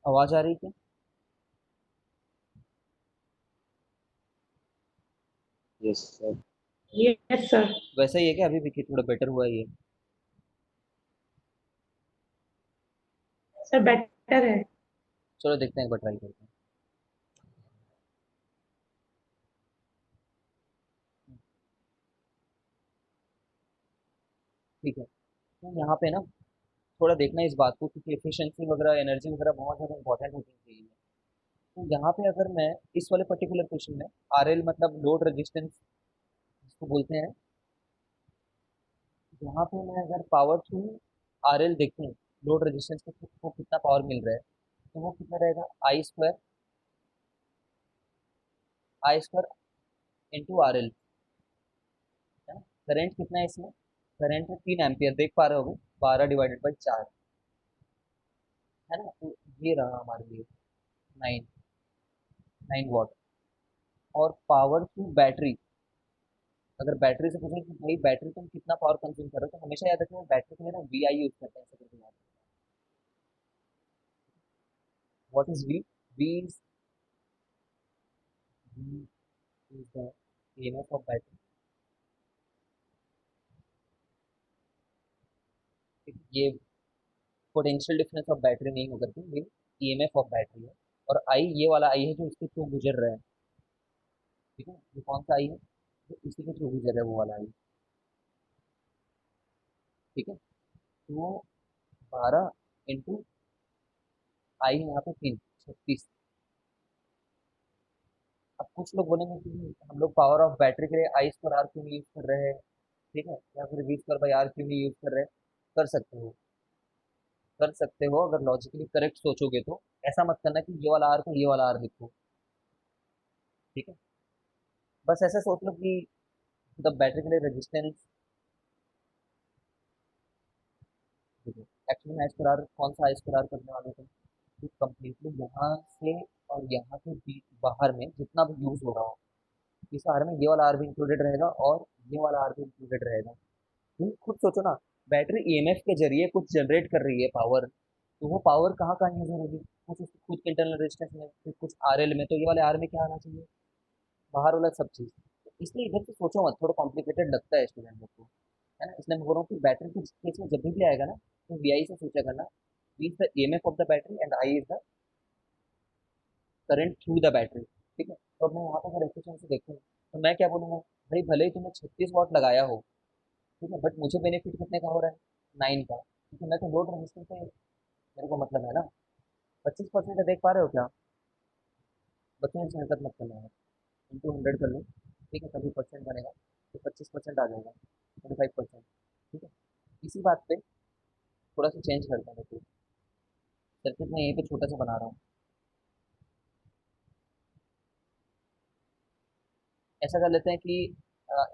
आवाज आ रही है क्या? Yes sir. Yes sir. वैसा ही है क्या अभी भी, कि थोड़ा बेटर हुआ है ये? सर बेटर है। चलो देखते हैं, एक बार ट्राई करते हैं। ठीक है, तो यहाँ पे ना थोड़ा देखना इस बात को, क्योंकि एफिशिएंसी वगैरह, एनर्जी वगैरह बहुत ज़्यादा इंपॉर्टेंट होती है चाहिए। तो यहाँ पे अगर मैं इस वाले पर्टिकुलर क्वेश्चन में आर एल मतलब लोड रेजिस्टेंस जिसको बोलते हैं, यहाँ पे मैं अगर पावर थ्रू आर एल देखूँ, लोड रेजिस्टेंस को कितना पावर मिल रहा है, तो वो कितना रहेगा, आई स्क्वायर इंटू आर एल, है ना। करंट कितना है इसमें, करंट है 3 एम्पियर, देख पा रहे होगे, 12/4, है ना। तो ये रहा हमारे लिए 9 9 वॉट। और पावर थ्रू बैटरी, अगर बैटरी से पूछें कि भाई बैटरी तुम कितना पावर कंज्यूम कर रहे हो, तो हमेशा याद रखना बैटरी के लिए ना वी आई यूज करते हैं, ऐसे करके याद। What is V, V is the EMF of battery. ये पोटेंशियल डिफरेंस ऑफ बैटरी नहीं होकर के ये ईएमएफ ऑफ बैटरी है। और आई, ये वाला आई है जो इसके थ्रू गुजर रहा है, ठीक है। ये कौन सा आई है, जो इसी के थ्रू गुजर रहा है, वो वाला आई, ठीक है। तो 12 इंटू आई है यहाँ पे 3, 36। अब कुछ लोग बोलेंगे कि हम लोग पावर ऑफ बैटरी के लिए आई स्क्वायर आर क्यों नहीं यूज कर रहे हैं, ठीक है, या फिर वी स्क्वायर बाई आर क्यों नहीं यूज कर रहे हैं। कर सकते हो, कर सकते हो, अगर लॉजिकली करेक्ट सोचोगे तो। ऐसा मत करना कि ये वाला आर को ये वाला आर लिखो, ठीक है। बस ऐसा सोच लो कि मतलब बैटरी के लिए रेजिस्टेंस, एक्चुअली में आई स्क्वायर आर, कौन सा आई स्क्वायर आर करने वाले थे, तो कम्प्लीटली यहाँ से और यहाँ के बीच बाहर में जितना भी यूज हो रहा हो, इस आर में ये वाला आर भी इंक्लूडेड रहेगा और ये वाला आर भी इंक्लूडेड रहेगा। तुम खुद सोचो ना, बैटरी ईएमएफ के जरिए कुछ जनरेट कर रही है पावर, तो वो पावर कहाँ कहाँ यूज हो रही है, कुछ उसकी खुद के इंटरनल रेजिस्टेंस में, फिर कुछ आरएल में, तो ये वाले आर में क्या आना चाहिए, बाहर वाला सब चीज़। तो इसलिए इधर से सोचो मत, थोड़ा कॉम्प्लिकेटेड लगता है स्टूडेंट लोग को, है ना। इसलिए मैं बोल रहा हूँ कि बैटरी के केस में जब भी आएगा ना, तो वी आई से सोचा करना, V is the EMF of the battery and I is the current through the battery, ठीक है। तो अब मैं यहाँ पे अगर एफिशिएंसी देखूँ, तो मैं क्या बोलूँगा, भाई भले ही तुमने 36 वॉट लगाया हो, ठीक है, बट मुझे बेनिफिट कितने का हो रहा है, 9 का, क्योंकि मैं तो लोड रेजिस्टेंस से मेरे को मतलब है ना। 25% देख पा रहे हो क्या, बच्चों से हरकत मत करना है, इंटू 100 कर लो, ठीक है, तभी परसेंट बनेगा, तो 25% आ जाएगा, 25%, ठीक है। इसी बात पे थोड़ा सा चेंज करता हूँ, देखो सर्किट में यहीं पे छोटा सा बना रहा हूँ। ऐसा कर लेते हैं कि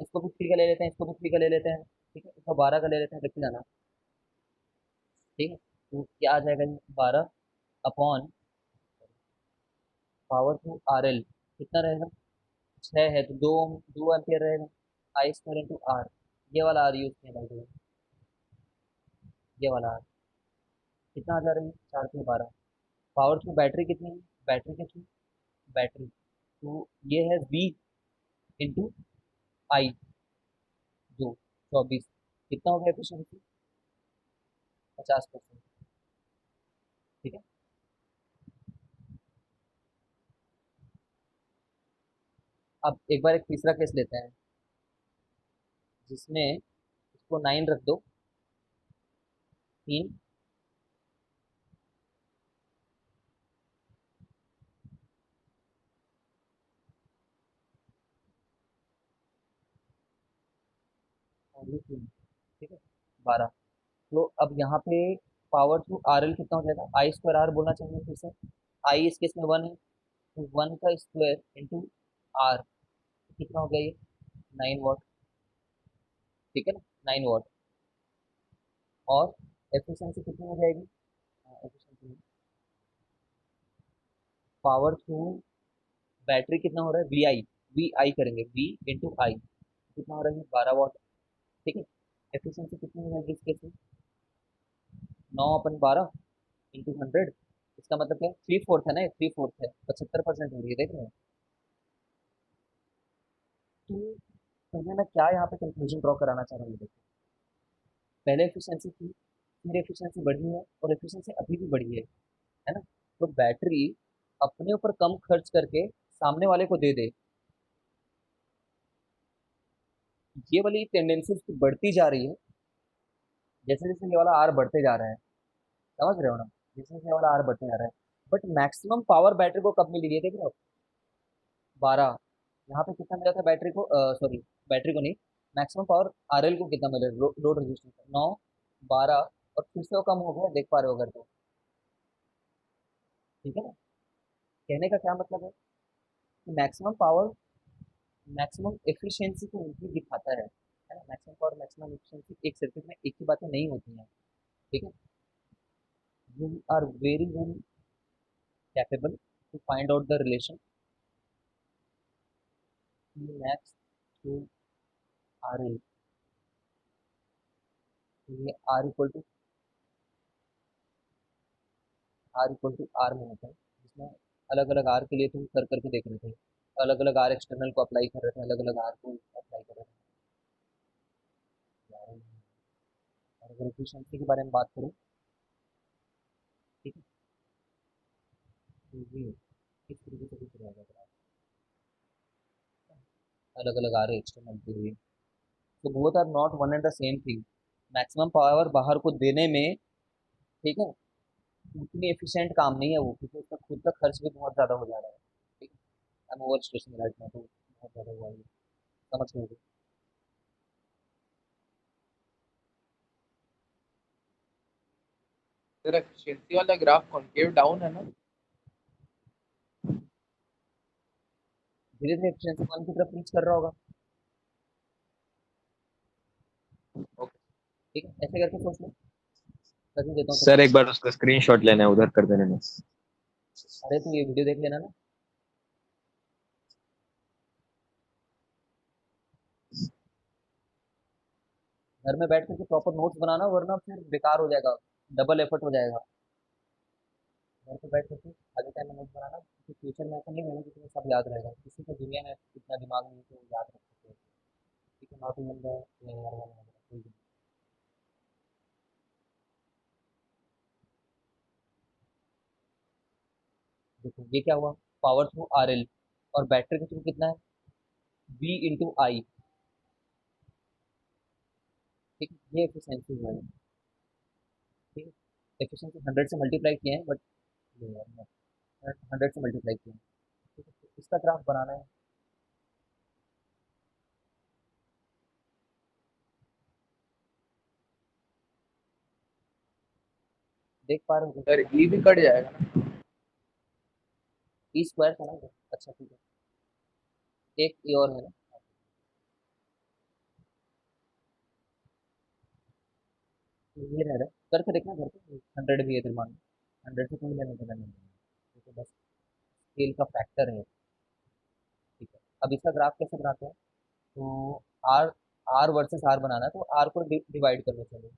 इसको भी 3 का ले लेते हैं, इसको भी 3 का ले लेते हैं, ठीक है, इसको 12 का ले लेते हैं, देखते जाना, ठीक है। तो क्या आ जाएगा, 12 upon power to R L, कितना रहेगा, 6 है तो 2 2 एम्पियर रहेगा, आई स्क्वायर इंटू आर, ये वाला आर यूज किया भाई, ये वाला आर कितना आ जा रही है, 4 से 12। पावर थ्रू बैटरी कितनी है, बैटरी के थ्रू बैटरी, तो ये है वी इंटू आई, जो 24, कितना हो गया एफिशिएंसी, 50%, ठीक है। अब एक बार एक तीसरा केस लेते हैं, जिसमें इसको 9 रख दो, 3, और ये 3, ठीक है, 12। तो अब यहाँ पे पावर थ्रू आर एल कितना हो जाएगा, आई स्क्वायर आर बोलना चाहिए फिर से, आई इस केस में 1 है, तो 1 का स्क्वायर इंटू आर, कितना हो गया ये, 9 वॉट, ठीक है ना, 9 वॉट। और एफिशिएंसी कितनी हो जाएगी, एफिशिएंसी पावर थ्रू बैटरी कितना हो रहा है, वी आई करेंगे, वी इंटू आई, कितना हो रहा है, 12 वॉट, ठीक है। एफिशिएंसी कितनी हो जाएगी इस केस में, 9/12 इंटू 100, इसका मतलब क्या है, 3/4 है ना, 3/4 है, 75% हो रही है, देख रहे हैं। तो तुम्हें मैं क्या यहाँ पे कंक्लूजन ड्रॉ कराना चाह रहा हूँ, देखो पहले एफिशिएंसी थी, फिर एफिशिएंसी बढ़ी है, और एफिशिएंसी अभी भी बढ़ी है ना। तो बैटरी अपने ऊपर कम खर्च करके सामने वाले को दे दे, ये वाली टेंडेंसी उसकी बढ़ती जा रही है जैसे जैसे ये वाला आर बढ़ते जा रहा है। समझ रहे हो ना? जैसे जैसे ये वाला आर बढ़ते जा रहा है, बट मैक्सिमम पावर बैटरी को कब मिली है देख रहे हो? 12। यहाँ पे कितना मिला था बैटरी को? सॉरी, बैटरी को नहीं, मैक्सिमम पावर आरएल को कितना मिला? लोड रेजिस्टेंस 9, 12, और फिर से वो कम हो गया, देख पा रहे हो अगर तो। ठीक है ना? कहने का क्या मतलब है कि मैक्सिमम पावर मैक्सिमम एफिशिएंसी को ही दिखाता है ना? मैक्सिमम पावर मैक्सिमम एफिशिएंसी एक सर्किट में एक ही बातें नहीं होती हैं। ठीक है? You are very very capable to find out the relation max to R L. ये आर में होता है, जिसमें अलग अलग आर के लिए तुम कर करके देख रहे थे, अलग अलग आर एक्सटर्नल को अप्लाई कर रहे थे, अलग अलग आर को अप्लाई कर रहे थे यार। और अगर एफिशिएंसी के बारे में बात करूँ, ठीक है, तो ये इस तरीके से दिख रहेगा ग्राफ, अलग अलग आ रहे एक्सटर्नल के लिए। तो both are not one and the same thing. Maximum power बाहर को देने में, ठीक है, उतनी एफिशिएंट काम नहीं है वो, क्योंकि उसका खुद का खर्च भी बहुत ज़्यादा हो जा रहा है। ठीक है, I am over stressing right now, तो बहुत ज़्यादा हुआ है ये। समझ गए? तेरा एफिशिएंसी वाला ग्राफ कॉन्केव डाउन है ना? धीरे धीरे एफिशिएंसी वन की तरफ रीच कर रहा होगा। ओके ठीक है, ऐसे करके सोच लो। करके देता हूँ सर तुम्हें। एक बार उसका स्क्रीनशॉट लेना है, उधर कर देने में। अरे तो ये वीडियो देख लेना ना। घर में बैठ करके प्रॉपर नोट्स बनाना, वरना फिर बेकार हो जाएगा, डबल एफर्ट हो जाएगा। घर पे बैठ करके खाली टाइम में नोट्स बनाना, क्योंकि फ्यूचर में ऐसा नहीं होगा कि तुम्हें सब याद रहेगा, किसी को दुनिया में इतना दिमाग नहीं है कि वो याद रख सके। ठीक है, not even the player one वगैरह। देखो ये क्या हुआ, पावर थ्रू आर एल, और बैटरी का थ्रू कितना है? बी इंटू आई। ठीक है, ये एफिशिएंसी है। ठीक है, एफिशिएंसी 100 से मल्टीप्लाई किए हैं, बट 100 से मल्टीप्लाई किए हैं। ठीक है, तो इसका ग्राफ बनाना है। देख पा रहे हो कैसे सर बनाना ई भी कट जाएगा ना? है? ई स्क्वायर था ना? अच्छा ठीक है, एक ई और है ना। तो ये रह रहा है, करके देखना घर पे। 100 भी है तो मान, 100 से कोई लेने देना नहीं है। ठीक है, बस स्केल का फैक्टर है। ठीक है, अब इसका ग्राफ कैसे बनाते हैं? तो आर आर वर्सेस आर बनाना है, तो आर को डिवाइड करना चाहिए।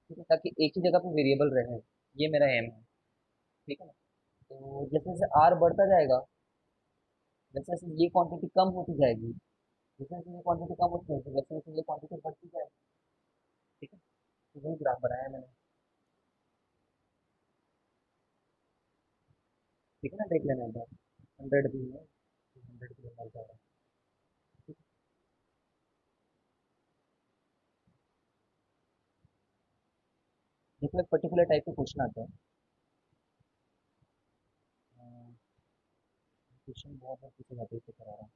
ठीक है, ताकि एक ही जगह पे वेरिएबल रहे, ये मेरा एम है। ठीक है ना? तो जैसे जैसे आर बढ़ता जाएगा, जैसे जैसे ये क्वांटिटी कम होती जाएगी, जैसे जैसे ये क्वांटिटी कम होती जाएगी, वैसे वैसे ये क्वांटिटी बढ़ती जाएगी। ठीक है, तो वही ग्राफ बनाया मैंने। ठीक है ना, देख लेना एक बार। 100 भी है, 100 भी हमारे जा रहा है। ठीक है, देखो एक पर्टिकुलर टाइप के क्वेश्चन आता है। क्वेश्चन बहुत बार पूछे जाते हैं, इसे करा रहा हूँ।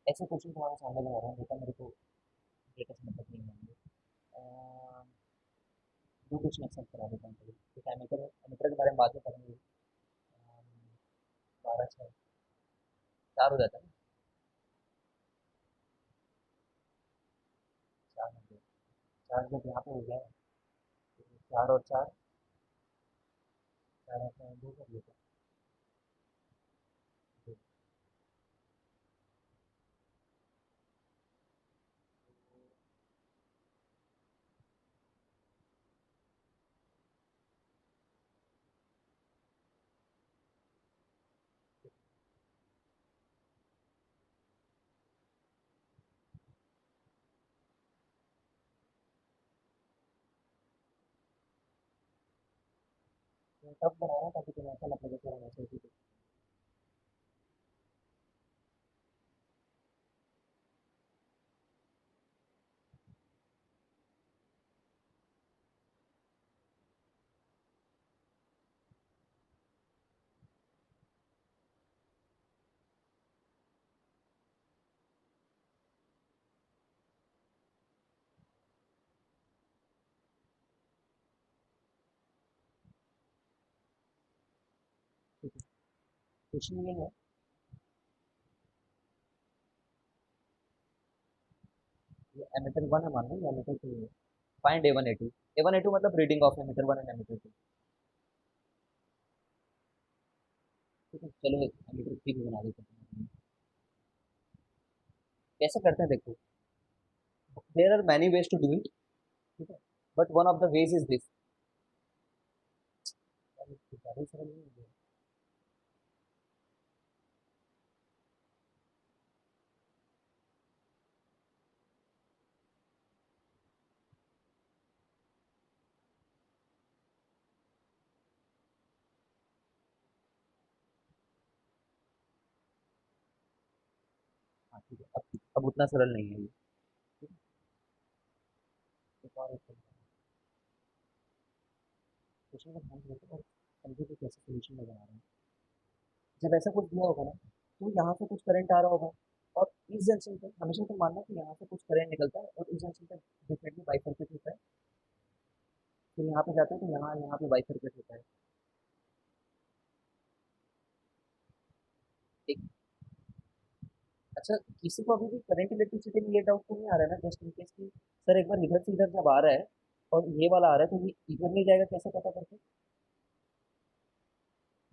ऐसे क्वेश्चन तुम्हारे सामने बना रहा हूँ, बेटा मेरे को डेटा से मतलब नहीं है। अ, दो क्वेश्चन एक्सेप्ट करा देता हूँ, चलो। ठीक है, एमीटर एमीटर के बारे में बात नहीं करेंगे। अच्छा, 4 हो जाता है ना? 4 हो गया। 4 जब यहाँ पे हो गया, तो 4 और 4, 4 आता है 2 कर लेते हैं। तो टफ बना रहा ताकि तुम्हें ऐसा लगे कि हम ऐसे ही कुछ। ठीक है, क्वेश्चन ये है, ये एमिटर 1 है मान लो, ये एमिटर 2 है। Find A1 A2। A1 A2 मतलब reading of emitter 1 and emitter 2। ठीक है, चलो एमिटर 3 भी बना देते हैं। कैसे करते हैं देखो, there are many ways to do it. ठीक है, but one of the ways is this. ज़्यादा ही सरल नहीं हो गया? हाँ ठीक है, अब उतना सरल नहीं है ये। ठीक है, एक और क्वेश्चन का ध्यान रखो और समझो कि कैसे सोल्यूशन में बना रहे हैं। जब ऐसा कुछ दिया होगा ना, तो यहाँ से कुछ करंट आ रहा होगा, और इस जंक्शन पे हमेशा तो मानना कि यहाँ से कुछ करंट निकलता है और इस जंक्शन पे डिफरेंटली बाइफरकेट होता है। फिर यहाँ पे जाते हैं तो यहाँ यहाँ पे बाइफरकेट होता है। ठीक। अच्छा, किसी को अभी भी करंट इलेक्ट्रिसिटी में ये डाउट तो नहीं आ रहा है ना, जस्ट इन केस कि सर एक बार इधर से इधर जब आ रहा है और ये वाला आ रहा है तो ये इधर नहीं जाएगा, कैसे पता करते?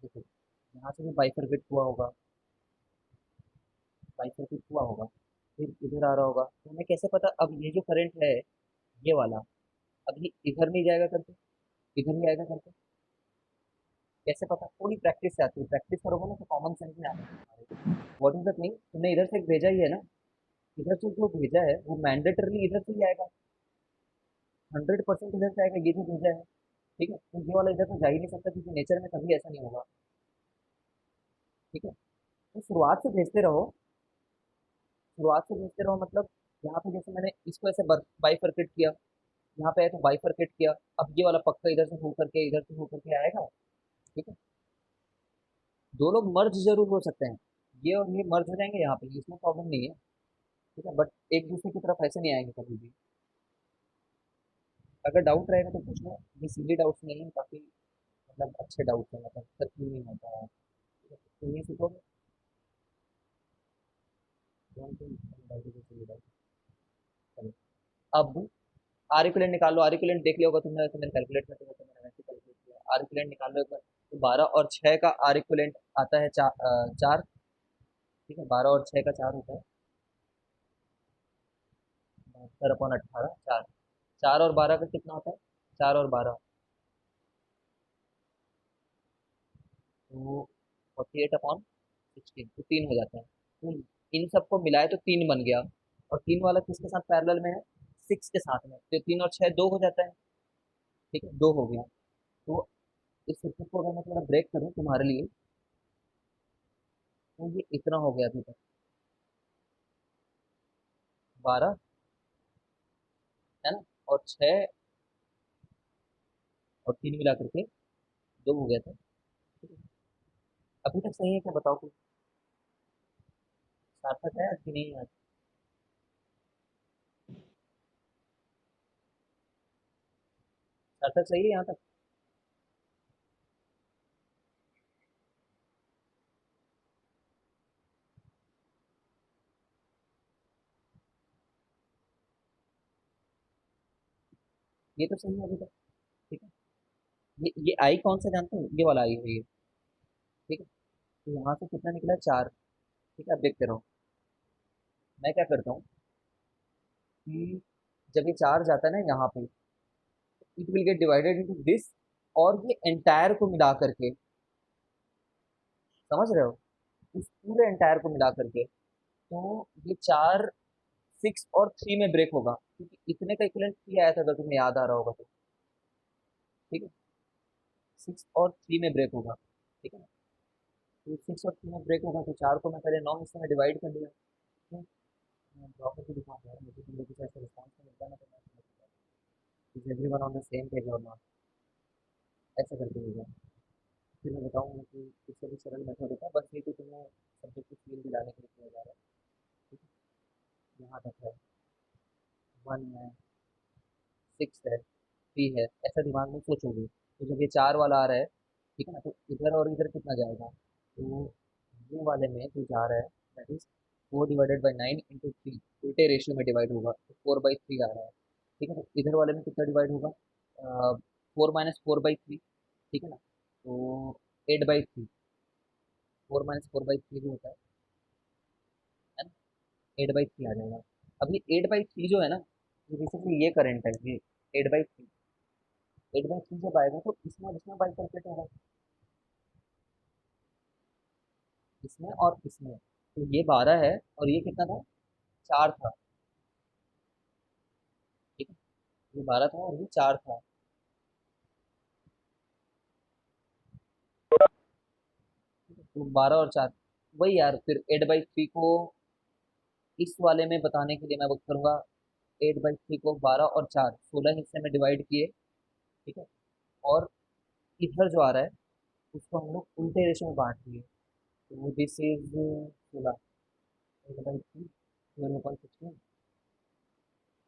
देखो, यहाँ से भी बाइफरकेट हुआ होगा, बाइफरकेट हुआ होगा, फिर इधर आ रहा होगा, तो हमें कैसे पता अब ये जो करंट है ये वाला, अब ये इधर नहीं जाएगा करके, इधर ही आएगा करके? कैसे पता? थोड़ी प्रैक्टिस से आती है, प्रैक्टिस करोगे ना तो कॉमन सेंस में आएगा तुम्हारे। व्हाट इज द थिंग, तुमने इधर से एक भेजा ही है ना, इधर से जो भेजा है वो मैंडेटरली इधर से ही आएगा, 100% इधर से आएगा ये जो भेजा है। ठीक है, तो ये वाला इधर तो जा ही नहीं सकता क्योंकि नेचर में कभी ऐसा नहीं होगा। ठीक है, तो शुरुआत से भेजते रहो, शुरुआत से भेजते रहो मतलब यहाँ पे जैसे मैंने इसको ऐसे बाइफरकेट किया, यहाँ पे है तो बाइफरकेट किया, अब ये वाला पक्का इधर से हो करके आएगा। ठीक है, दो लोग मर्ज जरूर हो सकते हैं, ये और ये मर्ज हो जाएंगे यहाँ पे, इसमें प्रॉब्लम नहीं है। ठीक है, बट एक दूसरे की तरफ ऐसे नहीं आएंगे कभी भी। अगर डाउट रहेगा तो पूछना, ये सीधे डाउट्स नहीं है, काफी मतलब अच्छे डाउट्स हैं, मतलब सच में नहीं होता है। ठीक है, तो ये सीखोगे। चलो, अब आर इक्विवेलेंट निकाल लो, आर इक्विवेलेंट देख लिया होगा तुमने, वैसे मैंने कैलकुलेट करते हुए मैंने वैसे कैलकुलेट किया, आर इक्विवेलेंट निकाल लो एक बार। तो 12 और 6 का आर इक्विवेलेंट आता है 4। ठीक है, 12 और 6 का 4 होता है 72/18, 4। 4 और 12 का कितना होता है? 4 और 12, तो 48/16, तो 3 हो जाता है। तो इन सबको मिलाए तो 3 बन गया, और 3 वाला किसके साथ पैरेलल में है? 6 के साथ में, तो 3 और 6 2 हो जाता है। ठीक है, 2 हो गया। तो इस सर्किट को अगर मैं थोड़ा ब्रेक करूँ तुम्हारे लिए, तो ये इतना हो गया अभी तक, 12 है ना, और 6 और 3 मिला करके 2 हो गया था। ठीक है, अभी तक सही है क्या बताओ कुछ? सार्थक है कि नहीं है? सार्थक सही है यहाँ तक? ये तो सही है अभी तक। ठीक है। ये आई कौन सा जानते हो, ये वाला आई है ये। ठीक है। तो यहाँ से कितना निकला, 4। ठीक है, अब देखते रहो। मैं क्या करता हूँ कि जब ये 4 जाता है ना यहाँ पे, it will get divided into this, और ये एंटायर को मिला करके, समझ रहे हो, इस पूरे एंटायर को मिला करके, तो ये 4 6 और 3 में ब्रेक होगा, क्योंकि इतने का इक्वलेंट 3 आया था, अगर तुम्हें याद आ रहा होगा तो। ठीक है। 6 और 3 में ब्रेक होगा। ठीक है ना। तो 6 और 3 में ब्रेक होगा, तो 4 को मैं पहले 9 हिस्से में डिवाइड कर दिया। ठीक है। मैं ड्रॉ करके दिखाऊंगा यार, मुझे तुम लोगों से ऐसा रिस्पॉन्स मिलता है ना, तो मैं समझ जाता हूँ is everyone on the same page और नॉट। ऐसा करके होगा। फिर मैं बताऊंगा कि इससे भी सरल मेथड होता है, बस ये कि तुम्हें सब्जेक्ट की फील दिलाने के लिए किया जा रहा है। ठीक है। यहाँ तक है, 1 है, 6 है, 3 है, ऐसा दिमाग में सोचोगे, तो जब ये 4 वाला आ रहा है, ठीक है ना, तो इधर और इधर कितना जाएगा, तो ये वाले में जो जा रहा है, दैट इज 4/9 × 3, उल्टे रेशियो में डिवाइड होगा, तो 4/3 आ रहा है। ठीक है। तो इधर वाले में कितना डिवाइड होगा, 4 - 4/3। ठीक है ना। तो 8/3, 4 - 4/3 जो होता है ना, 8/3 आ जाएगा। अब ये 8/3 जो है ना, ये बेसिकली ये करंट है, ये 8/3। 8/3 जब आएगा तो इसमें और इसमें बाइफरकेट होगा, इसमें और इसमें। तो ये 12 है, और ये कितना था, 4 था। ठीक है। ये 12 था और ये 4 था। ठीक है? तो 12 और 4, वही यार, फिर 8/3 को इस वाले में बताने के लिए मैं वो करूँगा, 8/3 को 12 और 4 16 हिस्से में डिवाइड किए। ठीक है। और इधर जो आ रहा है, उसको हम लोग उल्टे रेशो में बांट दिए, तो दिस इज 16, 8/3, 12/16।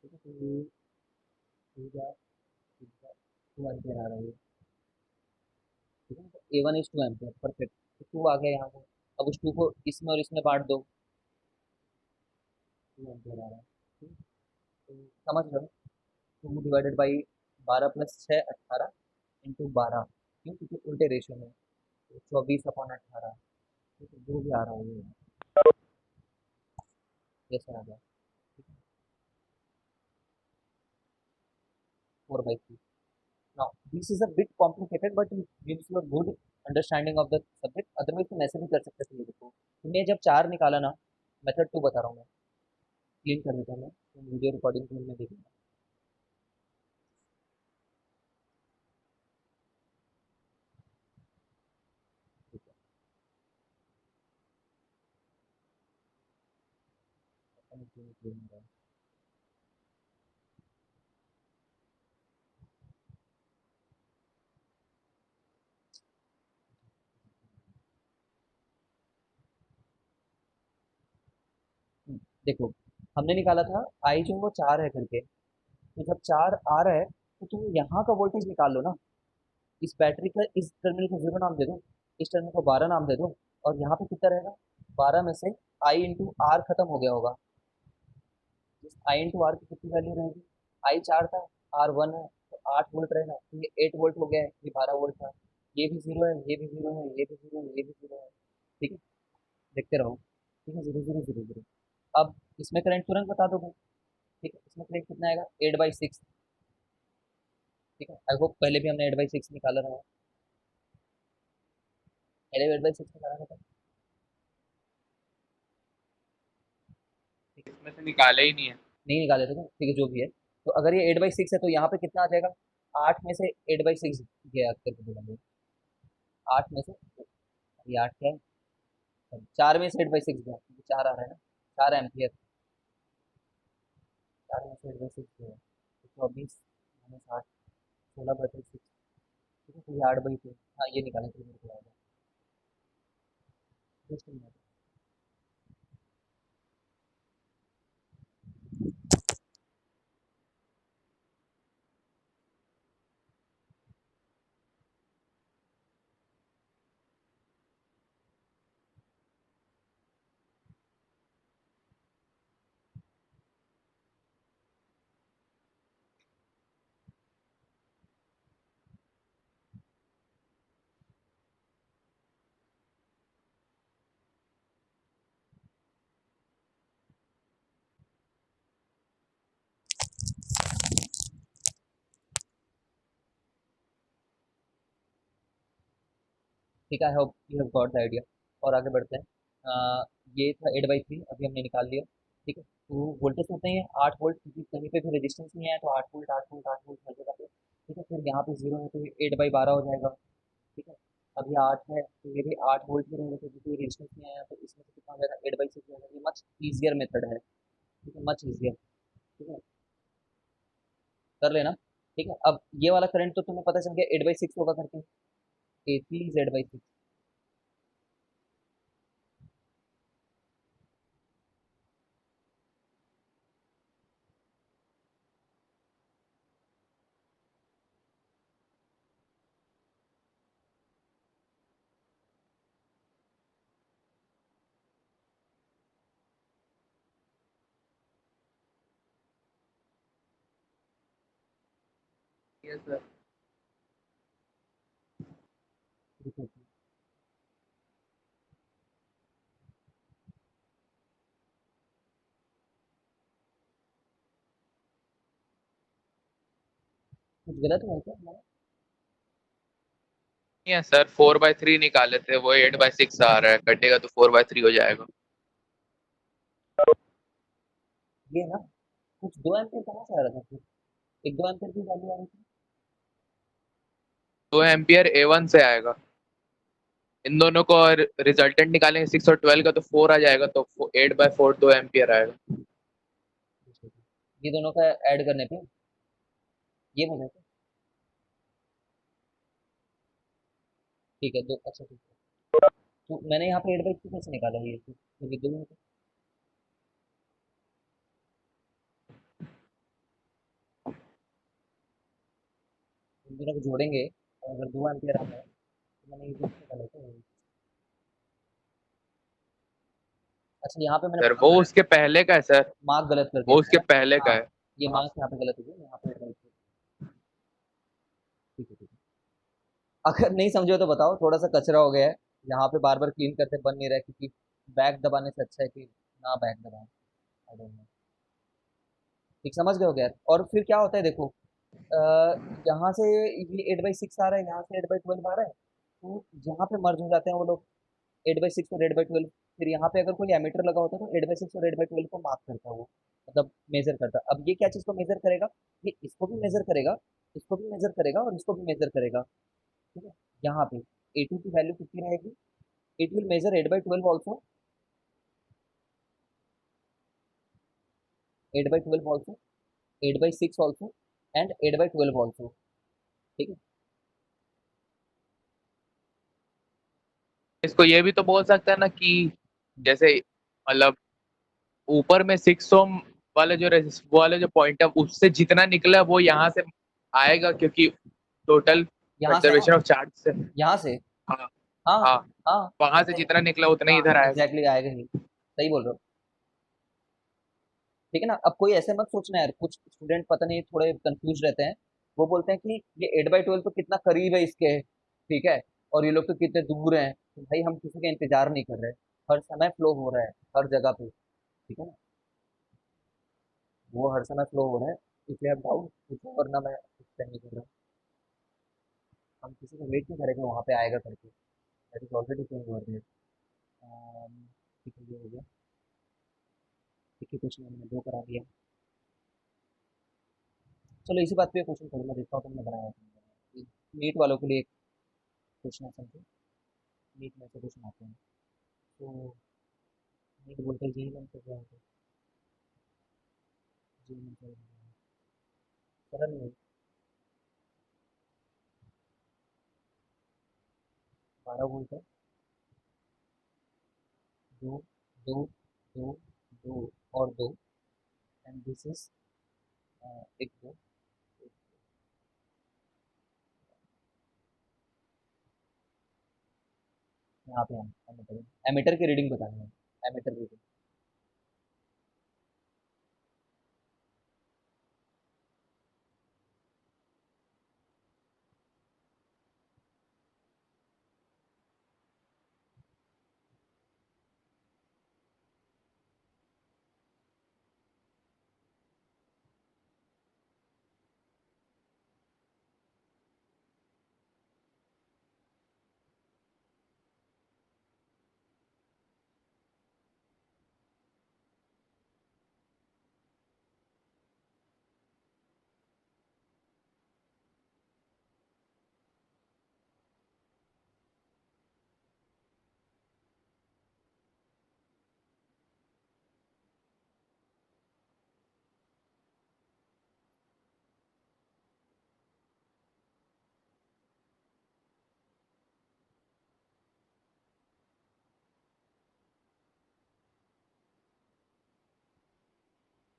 ठीक है। तो ये 2 एम्पियर आ रहा है ये। ठीक है। तो A1 is 2 एम्पियर, परफेक्ट। तो 2 आ गया यहाँ से। अब उस 2 को इसमें और इसमें बांट दो, 2 एम्पियर आ रहा है। ठीक है। तो समझ रहे हो, 2 ÷ 12 + 6 18 × 12, क्यों, क्योंकि उल्टे रेशियो में, तो 24/18। ठीक है, जो भी आ रहा है ये जैसे आ गया। ठीक है। 4/3। Now this is a bit complicated, but it gives you a good understanding of the subject, otherwise तुम ऐसे भी कर सकते थे। ये देखो, तुमने जब 4 निकाला ना, मेथड 2 बता रहा हूँ मैं, क्लीन कर देता हूँ मैं, तुम वीडियो रिकॉर्डिंग में देखना। ठीक है। पता नहीं क्यों क्लीन हो रहा है। देखो, हमने निकाला था आई जो है वो 4 है करके, तो जब 4 आ रहा है, तो तुम यहाँ का वोल्टेज निकाल लो ना। इस बैटरी का इस टर्मिनल को 0 नाम दे दो, इस टर्मिनल को 12 नाम दे दो, और यहाँ पे कितना रहेगा, 12 में से I × R खत्म हो गया होगा। इस I × R की कितनी वैल्यू रहेगी, आई 4 था, R 1 है, तो 8 वोल्ट रहेगा, तो ये 8 वोल्ट हो गया है, ये 12 वोल्ट था। ये भी 0 है, ये भी 0 है, ये भी 0 है, ये भी 0 है। ठीक है। देखते रहो। ठीक है, 0 0 0 0। अब इसमें करंट तुरंत बता दोगे। ठीक है, इसमें करंट कितना आएगा, 8/6। ठीक है, आई होप पहले भी हमने 8/6 निकाला रहा है, पहले भी 8/6 निकाला था। ठीक है। इसमें से निकाला ही नहीं है। नहीं निकाले थे क्या? ठीक है, जो भी है। तो अगर ये 8/6 है, तो यहाँ पे कितना आ जाएगा, 8 में से 8/6 गया करके बोलेंगे। 8 में से, ये 8 क्या है, 4 में से 8/6 गया, 4 आ रहा है ना, 4 एम्पियर। 4 में से 8/6 गया, तो 24 - 8, 16/6। ठीक है। तो ये 8/2, हाँ ये निकालने के लिए मेरे को आएगा। Just minute. ठीक है, I hope you have got the idea. और आगे बढ़ते हैं। ये था 8/3, अभी हमने निकाल लिया। ठीक है, तो वोल्टेज होते हैं 8 वोल्ट, क्योंकि कहीं पे भी रेजिस्टेंस नहीं आया तो 8 वोल्ट 8 वोल्ट 8 वोल्ट हर जगह पे। ठीक है, फिर यहाँ पे जीरो है तो ये 8/12 हो जाएगा। ठीक है, अब ये 8 है तो ये भी 8 वोल्ट ही रहेगा, क्योंकि कोई रेजिस्टेंस नहीं आया तो इसमें से कितना हो जाएगा, 8/6 हो जाएगा। ये मच ईजियर मेथड है। ठीक है, मच ईजियर। ठीक है, कर लेना। ठीक है, अब ये वाला करंट तो तुम्हें पता चल गया 8/6 होगा करके, AC/6। Yes sir. कुछ गलत हुआ है क्या हमारा? नहीं है सर, 4/3 निकाले थे, वो 8/6 आ रहा है, कटेगा तो 4/3 हो जाएगा। ये ना, कुछ 2 एम्पियर कहाँ से आ रहा था फिर? एक 2 एम्पियर की वैल्यू आ रही थी। 2 एम्पियर A1 से आएगा। इन दोनों को रिजल्टेंट निकालेंगे 6 और 12 का, तो 4 आ जाएगा, तो 8/4 2 एम्पियर आएगा। ये दोनों का ऐड करने पे ये हो जाएगा। ठीक है, दो, अच्छा ठीक है। तो मैंने यहाँ पे 8/2 कैसे निकाला ये तो, क्योंकि दो है तो। इन दोनों को जोड़ेंगे और अगर 2 एम्पियर आता है तो मैंने ये दोनों निकाला था। अच्छा, यहाँ पे मैंने सर वो उसके पहले का है सर, मार्क गलत कर दिया वो था उसके ना। पहले का हाँ, है। ये हाँ। मार्क यहाँ पे गलत हो गया, यहाँ पे 8/2। ठीक है, ठीक है। अगर नहीं समझे हो तो बताओ, थोड़ा सा कचरा हो गया है। यहाँ पे बार बार क्लीन करते बन नहीं रहा है, क्योंकि बैक दबाने से अच्छा है कि ना बैक दबाएं। I don't know। ठीक, समझ गए हो गया। और फिर क्या होता है देखो, अ, यहाँ से ये 8/6 आ रहा है, यहाँ से 8/12 आ रहा है, तो यहाँ पे मर्ज हो जाते हैं वो लोग, 8/6 और 8/12। फिर यहाँ पे अगर कोई एमीटर लगा होता है तो 8/6 और 8/12 को मार्क करता है वो, मतलब मेजर करता है। अब ये क्या चीज़ को मेजर करेगा, ये इसको भी मेजर करेगा, इसको भी मेजर करेगा और इसको भी मेजर करेगा। ठीक है, यहाँ पे A2 की वैल्यू कितनी रहेगी, it will measure 8/12 also, 8/12 also, 8/6 also, and 8/12 also. ठीक है। इसको ये भी तो बोल सकता है ना कि जैसे मतलब ऊपर में 6 ओम वाले जो वो वाले जो पॉइंट है, उससे जितना निकला वो यहाँ से आएगा, क्योंकि टोटल यहाँ से ना, कंजर्वेशन ऑफ चार्ज से। यहाँ से। हाँ। हाँ, हाँ, हाँ, वहां से एग्जैक्टली। जितना निकला उतना ही हाँ, इधर आएगा। एग्जैक्टली आएगा ही, सही बोल रहे हो। ठीक है ना, अब कोई ऐसे मत सोचना यार, कुछ स्टूडेंट पता नहीं थोड़े कंफ्यूज रहते हैं। वो बोलते हैं कि ये 8/12 तो कितना करीब है इसके, ठीक है, और ये लोग तो कितने दूर हैं। तो भाई हम किसी का इंतजार नहीं कर रहे, हर समय फ्लो हो रहा है हर जगह पे। ठीक है ना, वो हर समय फ्लो हो रहा है। इसलिए आप डाउट पूछो, वरना मैं कुछ नहीं कर रहा। हम किसी को वेट नहीं करेंगे वहाँ पे आएगा करके, that is already going over there. ठीक है, ये हो गया। ठीक है, क्वेश्चन हमने दो करा दिया। चलो इसी बात पे क्वेश्चन करूँ, मैं देखता हूँ तुमने बनाया है। नीट वालों के लिए एक क्वेश्चन है समझो, नीट में से क्वेश्चन आते हैं। तो नीट बोलते हैं जी मन से क्या होता है, जी मन से सरल नहीं, 12 वोल्ट है, दो, दो, दो, दो और दो, एंड दिस इज एक दो। यहाँ पे हम एमीटर, एमीटर की रीडिंग बतानी है, एमीटर रीडिंग।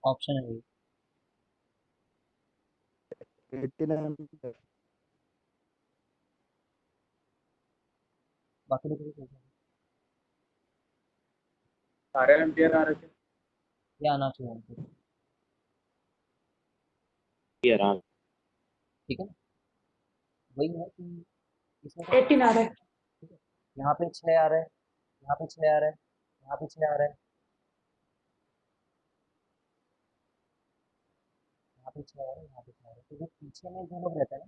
ऑप्शन है ये। 89। बाकी लोग भी सोच रहे हैं, सारे एम्पियर आ रहे थे। ये आना चाहिए हमको। ये रहा। ठीक है ना, वही है कि इसमें तो 18 आ रहा है। ठीक है, यहाँ पे 6 आ रहा है, यहाँ पे 6 आ रहा है, यहाँ पे 6 आ रहा है, यहाँ पे 6 आ रहा है, यहाँ पे 6 आ रहा है, तो जो पीछे में जो लोग रहते हैं ना,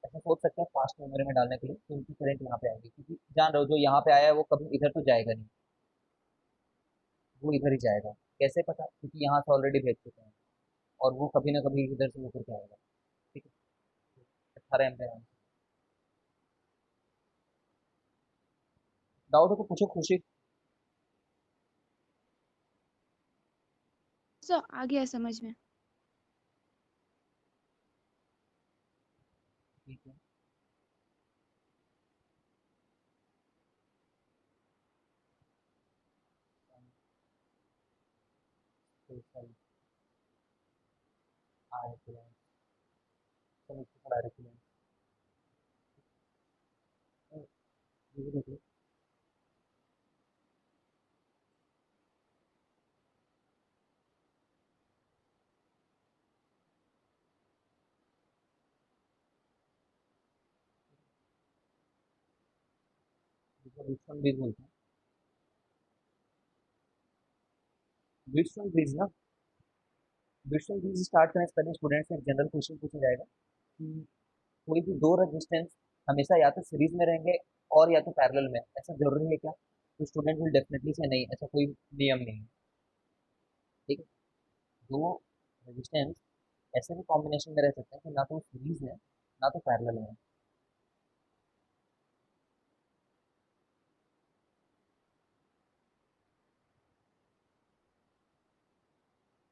ऐसा सोच सकते हैं फास्ट मेमोरी में डालने के लिए कि उनकी करंट यहाँ पे आएगी, क्योंकि जान रहे हो जो यहाँ पे आया है वो कभी इधर तो जाएगा नहीं, वो इधर ही जाएगा। कैसे पता? क्योंकि यहाँ से ऑलरेडी भेज चुके हैं, और वो कभी ना कभी इधर से होकर के आएगा। ठीक है, 18 एम्पेयर। डाउट हो तो पूछो खुशी। आ गया समझ में। ठीक है, तो चल आ रहे हैं, चलो इसको पढ़ा रहे हैं, ये भी देखो। इसको ब्रिजस्टोन ब्रिज बोलते हैं। ब्रिजस्टोन ब्रिज ना, ब्रिजस्टोन ब्रिज स्टार्ट करने से पहले स्टूडेंट से एक जनरल क्वेश्चन पूछा जाएगा कि कोई भी दो रेजिस्टेंस हमेशा या तो सीरीज में रहेंगे और या तो पैरेलल में, ऐसा जरूरी है क्या? तो स्टूडेंट विल डेफिनेटली से नहीं, ऐसा कोई नियम नहीं है। ठीक है, दो रेजिस्टेंस ऐसे भी कॉम्बिनेशन में रह सकते हैं कि ना तो सीरीज में ना तो पैरेलल में।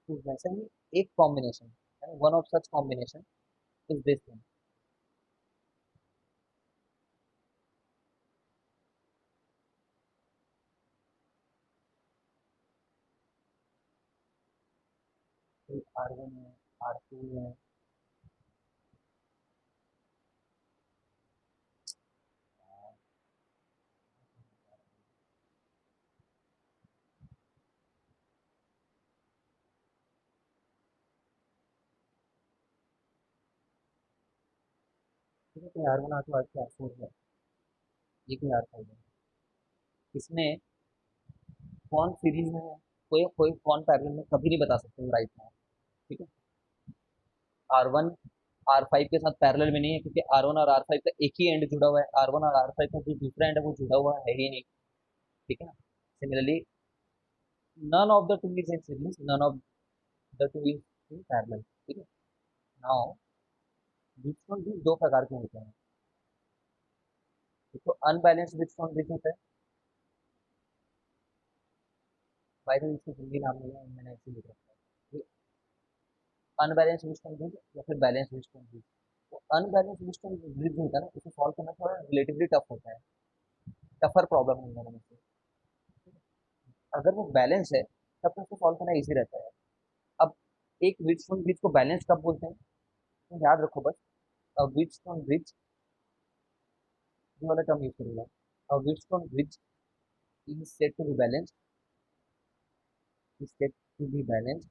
तो वैसे ही एक combination, one of such combination is this thing. R1 है, R2 है, ठीक है, तो R1 R2 R4 है, ये कोई R5 है। इसमें कौन सीरीज में है, कोई कोई कौन पैरेलल में, कभी नहीं बता सकते राइट नाउ। ठीक है, R1 R5 के साथ पैरेलल में नहीं है, क्योंकि R1 और R5 का एक ही एंड जुड़ा हुआ है, R1 और R5 का जो दूसरा एंड है वो जुड़ा हुआ है ही नहीं। ठीक है ना, similarly none of the two is in series, none of the two is in parallel। ठीक है, नाउ ब्रिजस्टोन ब्रिज दो प्रकार के होते हैं, एक तो अनबैलेंस्ड ब्रिजस्टोन ब्रिज होता है, बाय द वे इसको हिंदी नाम नहीं है, मैंने ऐसे लिख रखा है, अनबैलेंस्ड ब्रिजस्टोन ब्रिज या फिर बैलेंस ब्रिजस्टोन ब्रिज। तो अनबैलेंस्ड ब्रिजस्टोन ब्रिज होता है ना, इसे सॉल्व करना थोड़ा रिलेटिवली टफ होता है, टफर प्रॉब्लम है दोनों में से। अगर वो बैलेंस है तब तो उसको सॉल्व करना इजी रहता है। अब एक ब्रिजस्टोन ब्रिज को बैलेंस कब बोलते हैं, तो याद रखो बस, ब्रिजस्टोन ब्रिज, ये वाला टर्म यूज करूंगा, Bridgestone bridge is said to be balanced, is said to be balanced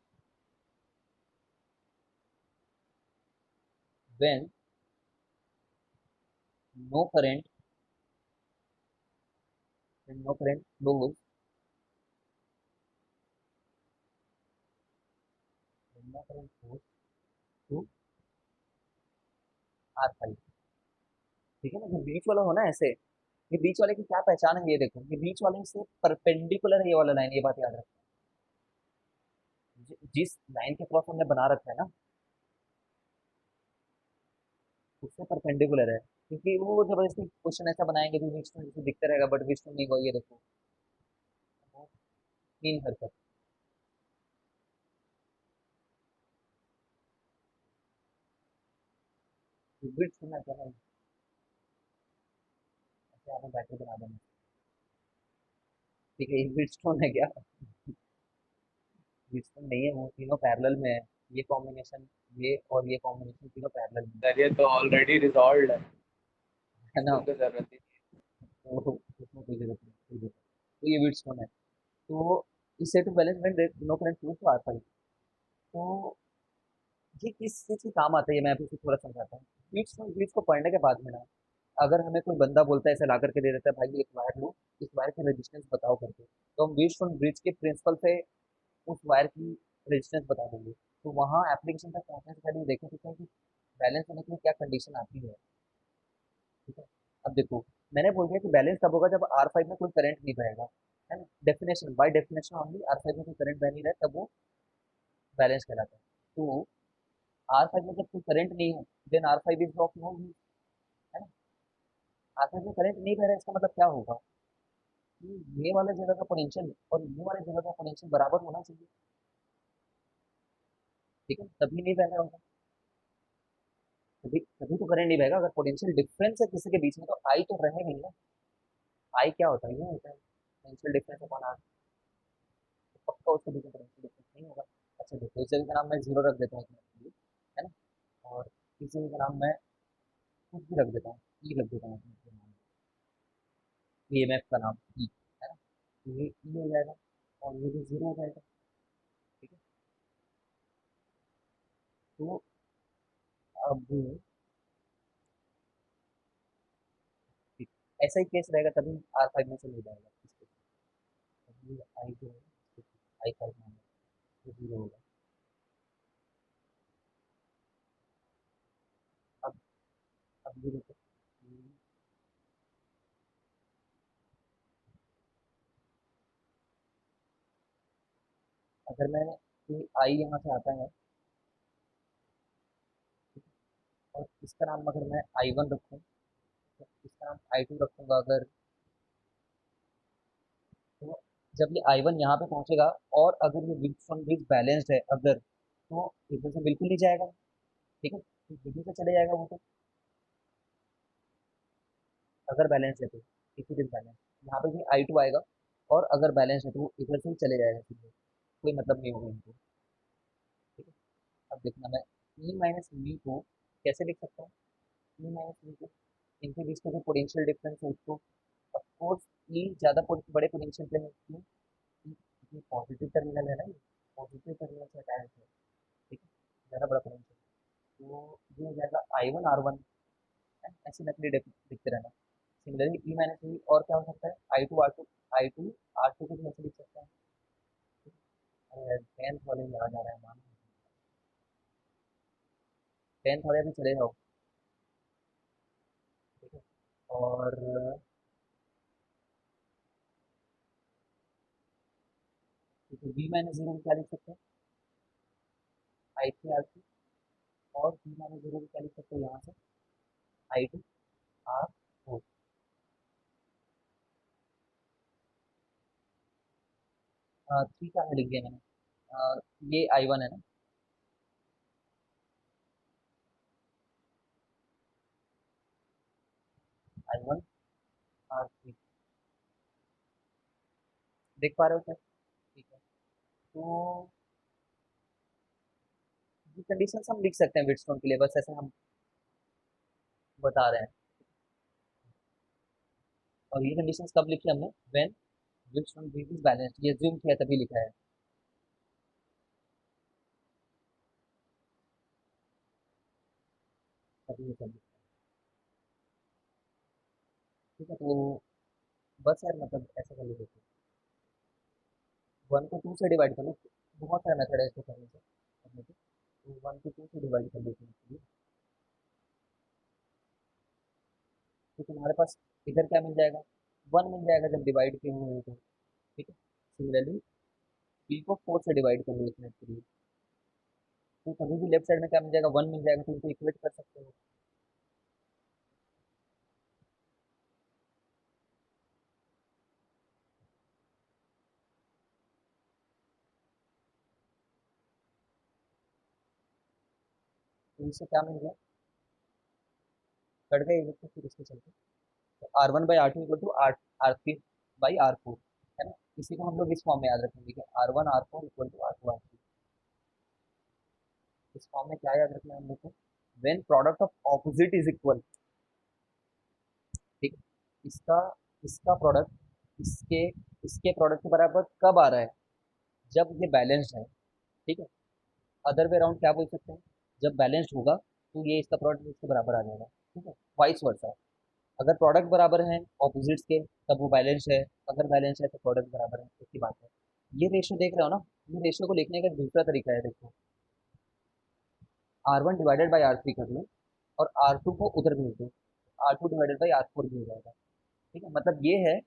when no current, when no current flows, when no current flows to R5। ठीक है ना, जो बीच वाला हो ना ऐसे, ये बीच वाले की क्या पहचान है, ये देखो, ये बीच वाले से परपेंडिकुलर है ये वाला लाइन, ये बात याद रखना। जिस लाइन के क्रॉस हमने बना रखा है ना, उससे परपेंडिकुलर है, क्योंकि वो जबरदस्ती क्वेश्चन ऐसा बनाएंगे जो बीच में जैसे दिखता रहेगा बट बीच में नहीं होगा, ये देखो, तीन हरकत। बीच में क्या है, ऐसे आपने बैटरी बना देना। ठीक है, एक बीट स्टोन है क्या, व्हीटस्टोन नहीं है, वो तीनों पैरेलल में है। ये कॉम्बिनेशन, ये और ये कॉम्बिनेशन तीनों पैरेलल में सर ये तो ऑलरेडी रिजॉल्व है, है ना। इसकी तो जरूरत ही तो उसमें कोई जरूरत नहीं, कोई जरूरत नहीं। तो ये व्हीटस्टोन है। तो इस सेट ऑफ बैलेंस में नो करंट फ्लो तो आता है। तो ये किस चीज़ के काम आता है, ये मैं आपको थोड़ा समझाता हूँ। बीट्स को पढ़ने के बाद में ना, अगर हमें कोई बंदा बोलता है, ऐसे ला करके दे देता है, भाई एक वायर लो, इस वायर की रेजिस्टेंस बताओ करके, तो हम बीट्स ऑन ब्रिज के प्रिंसिपल से उस वायर की रेजिस्टेंस बता देंगे। तो वहाँ एप्लीकेशन तक पहुँचने से पहले ये देखें ठीक है कि बैलेंस होने के लिए क्या कंडीशन आती है। ठीक है। अब देखो, मैंने बोल दिया कि बैलेंस तब होगा जब R5 में कोई करंट नहीं बहेगा, है ना। Definition, by definition only R5 में कोई करंट बह नहीं रहा है, तब वो बैलेंस कहलाता है। तो R5 में जब कोई करंट नहीं है, then R5 is of no use, है ना। R5 में करंट नहीं बह रहा है, इसका मतलब क्या होगा कि ये वाले जगह का पोटेंशियल और ये वाले जगह का पोटेंशियल बराबर होना चाहिए। ठीक है, तभी नहीं बह रहा होगा। तभी तभी तो करंट नहीं बहेगा। अगर पोटेंशियल डिफरेंस है किसी के बीच में, तो आई तो रहेगा ही ना। आई क्या होता है, ये होता है पोटेंशियल डिफरेंस अपॉन आर। तो पक्का उसके बीच में पोटेंशियल डिफरेंस नहीं होगा। अच्छा देखो, इस जगह का नाम मैं जीरो रख देता हूँ एक मिनट के लिए, है ना। और इस जगह का नाम मैं कुछ भी रख देता हूँ, ई रख देता हूँ एक मिनट के नाम, ईएमएफ का नाम ई, है ना। तो ये ई हो जाएगा और ये भी जीरो हो जाएगा। ठीक है। तो अब ठीक, ऐसा ही केस रहेगा, तभी R5 में से नहीं जाएगा इसके। तभी आई जो है, आई फाइव मान लो, जीरो होगा। अब अब ये देखो, अगर मैं कोई आई यहाँ से आता है, ठीक है, और इसका नाम अगर मैं I1 रखूँ, तो इसका नाम I2 रखूंगा अगर, तो जब ये I1 यहाँ पे पहुंचेगा, और अगर ये विल्सन ब्रिज बैलेंस्ड है अगर, तो इधर से बिल्कुल नहीं जाएगा। ठीक है, तो इधर से चले जाएगा वो तो, अगर बैलेंस है तो। इफ इट इज बैलेंस, यहाँ पे भी I2 आएगा, और अगर बैलेंस है तो वो इधर से ही चले जाएगा सीधे, कोई मतलब नहीं होगा इनको। ठीक है। अब देखना, मैं ई माइनस वी को कैसे लिख सकता हूँ। ई माइनस वी को, इनके बीच का जो पोटेंशियल डिफरेंस है उसको, ऑफकोर्स ई ज़्यादा बड़े पोटेंशियल पे है, क्यों, ये पॉजिटिव टर्मिनल है ना, ये पॉजिटिव टर्मिनल से अटैच है। ठीक है, ज़्यादा बड़ा पोटेंशियल। तो ये हो जाएगा I1 R1, है, ऐसे नकली लिखते रहना। सिमिलरली ई माइनस वी और क्या हो सकता है, I2 R2, I2 R2 को भी ऐसे लिख सकते हैं। अरे टेंथ वाले में आ जा रहा है मान, टेंथ वाले भी चले जाओ। ठीक है। और बी माइनस जीरो को क्या लिख सकते हैं, I3 R3, और बी माइनस जीरो को क्या लिख सकते हैं यहाँ से, I2 R4। थ्री कहाँ लिख दिया मैंने, ये I1 है ना, I1 R3, देख पा रहे हो क्या। ठीक है। तो ये कंडीशन हम लिख सकते हैं विटस्टोन के लिए, बस ऐसे हम बता रहे हैं। और ये कंडीशन कब लिखी हमने, when Wheatstone bridge is balanced, ये ज्यूम किया तभी लिखा है। तभी ये सब लिखा है। ठीक है। तो बस यार, मतलब ऐसा कर लीजिए, वन को टू से डिवाइड कर लो। बहुत सारा मेथड है इसको करने के, तो वन को टू से डिवाइड कर लीजिए। तो तुम्हारे पास इधर क्या मिल जाएगा, वन मिल जाएगा जब डिवाइड किए हुए हैं तो। ठीक है। सिमिलरली बी को फोर से डिवाइड कर लो इस मिनट के लिए, तो कभी भी लेफ्ट साइड में क्या मिल जाएगा, वन मिल जाएगा, तो इनको इक्वेट कर सकते हो। तो इससे क्या मिल गया, कट गए ये तो, फिर इसके चलते तो R1/R2 equal to are, R3/R4, है ना। इसी को हम लोग इस फॉर्म में याद रखेंगे कि R1 R4 equal to R2 R3। इस फॉर्म में क्या याद रखना है हम लोग को, when product of opposite is equal. ठीक, इसका इसका प्रोडक्ट इसके इसके प्रोडक्ट के बराबर कब आ रहा है, जब ये बैलेंस्ड है। ठीक है, अदर वे अराउंड क्या बोल सकते हैं, जब बैलेंस्ड होगा तो ये इसका प्रोडक्ट इसके बराबर आ जाएगा। ठीक है, वाइस वर्सा, अगर प्रोडक्ट बराबर है ऑपोजिट्स के तब वो बैलेंस है, अगर बैलेंस है तो प्रोडक्ट बराबर है, इसकी बात है। ये रेशियो देख रहे हो ना, ये रेशियो को लिखने का एक दूसरा तरीका है, देखो R1 डिवाइडेड बाई R3 कर लो और R2 को उधर भेज दो, R2 डिवाइडेड बाई R4 भी हो जाएगा। ठीक है, मतलब ये है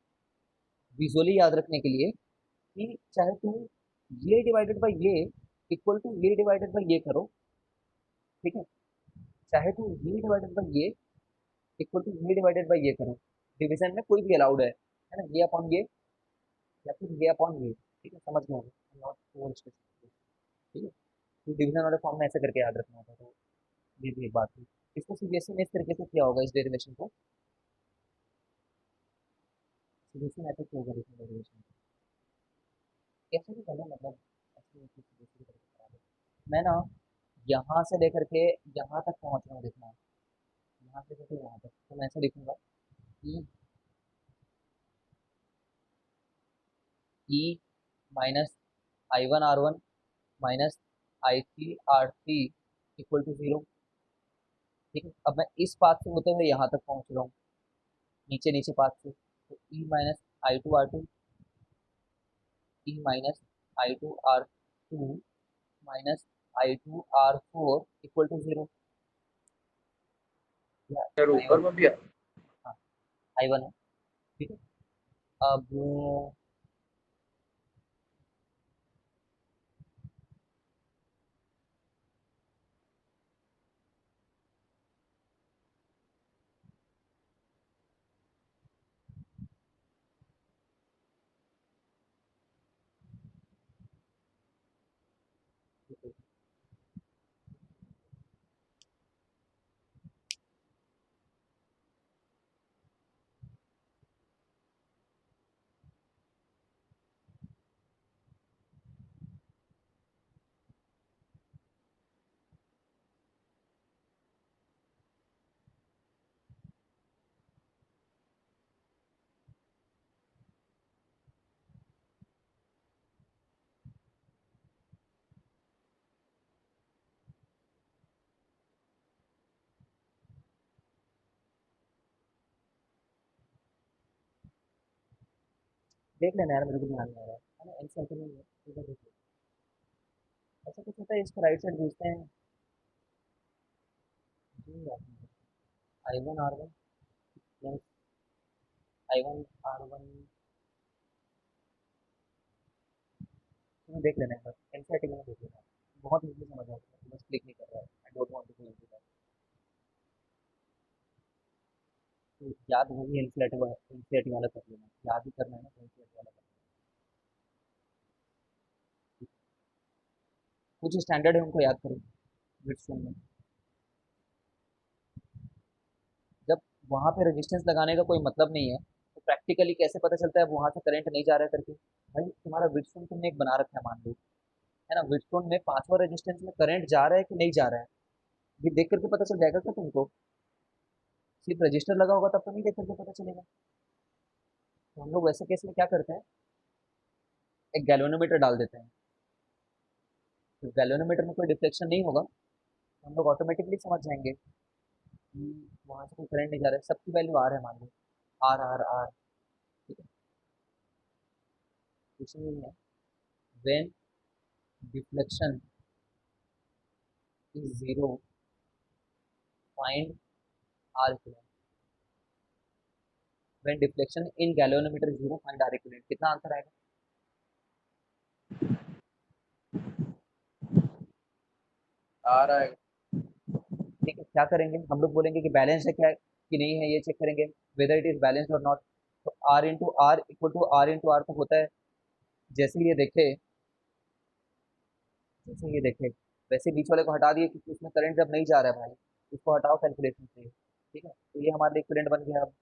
विजुअली याद रखने के लिए कि चाहे तुम ये डिवाइडेड बाई ये इक्वल टू ये डिवाइडेड बाई ये करो। ठीक है, चाहे तुम ये डिवाइडेड बाई ये इक्वल टू ये डिवाइडेड बाई ये करो, डिवीजन में कोई भी अलाउड है ना, ये अपॉन ये या फिर ये अपॉन ये। ठीक है, समझ गए होंगे, नॉट ओवर स्पेसिफिक। ठीक है, तो डिवीजन वाले फॉर्म में ऐसे करके याद रखना होता है, तो ये भी एक बात थी। इसको सीबीएसई ने इस तरीके से किया होगा, इस डेरिवेशन को सीबीएसई मेथड से होगा इसमें डेरिवेशन, कैसे भी करना, मतलब ऐसे ही सीबीएसई की तरफ से करा दो। मैं ना यहाँ से लेकर के यहाँ तक पहुँच रहा हूँ, देखना यहाँ से लेकर यहाँ तक, तो मैं ऐसे लिखूंगा E E minus I1 R1 minus I3 R3 equal to 0। ठीक है, अब मैं इस पाथ से होते हुए यहाँ तक पहुँच रहा हूँ, नीचे नीचे पाथ से, तो E minus I2 R2 E minus I2 R2 minus I2 R4 equal to 0। यार ऊपर I1, में भी है। हाँ I1 है। ठीक है, अब देख लेना यार, मेरे को ध्यान नहीं आ रहा है ना, एनसीईआरटी में ही है, इधर देखो ऐसा कुछ होता है, इसको राइट साइड भेजते हैं। I1 R1 plus I1 R1, तुम्हें देख लेना है बस, एनसीईआरटी में देख लेना, बहुत इजीली समझ आ जाएगा, बस क्लिक नहीं कर रहा है, I don't want to click that. तो याद वही एनसीईआरटी वाला कर लेना, याद ही करना है ना, एनसीईआरटी वाला करना है। कुछ स्टैंडर्ड है उनको याद करो, विट्सटोन में जब वहाँ पे रेजिस्टेंस लगाने का कोई मतलब नहीं है, तो प्रैक्टिकली कैसे पता चलता है वहाँ से करंट नहीं जा रहा है करके। भाई तुम्हारा विटस्टोन तुमने एक बना रखा है मान लो, है ना, विटस्टोन में 5वां रेजिस्टेंस में करंट जा रहा है कि नहीं जा रहा है, ये देख करके पता चल जाएगा क्या तुमको, सिर्फ रजिस्टर लगा होगा तब तो नहीं देख करके पता चलेगा। तो हम लोग वैसे केस में क्या करते हैं, एक गैल्वेनोमीटर डाल देते हैं, तो गैल्वेनोमीटर में कोई डिफ्लेक्शन नहीं होगा, तो हम लोग ऑटोमेटिकली समझ जाएंगे कि वहाँ से कोई करंट नहीं जा रहा है, सबकी वैल्यू आर है मान लो, आर आर आर। ठीक है, कुछ नहीं है, when deflection is zero find R equivalent, when deflection in galvanometer is zero find R equivalent, कितना आंसर आएगा। आ रहा है। ठीक है, क्या करेंगे हम लोग, बोलेंगे कि बैलेंस है क्या कि नहीं है, ये चेक करेंगे वेदर इट इज बैलेंस और नॉट। तो R into R equal to R into R तो होता है, जैसे ही ये देखे जैसे ये देखे वैसे बीच वाले को हटा दिए, क्योंकि उसमें करंट जब नहीं जा रहा है भाई, इसको हटाओ कैलकुलेशन से। ठीक है, तो ये हमारे लिए करंट बन गया अब।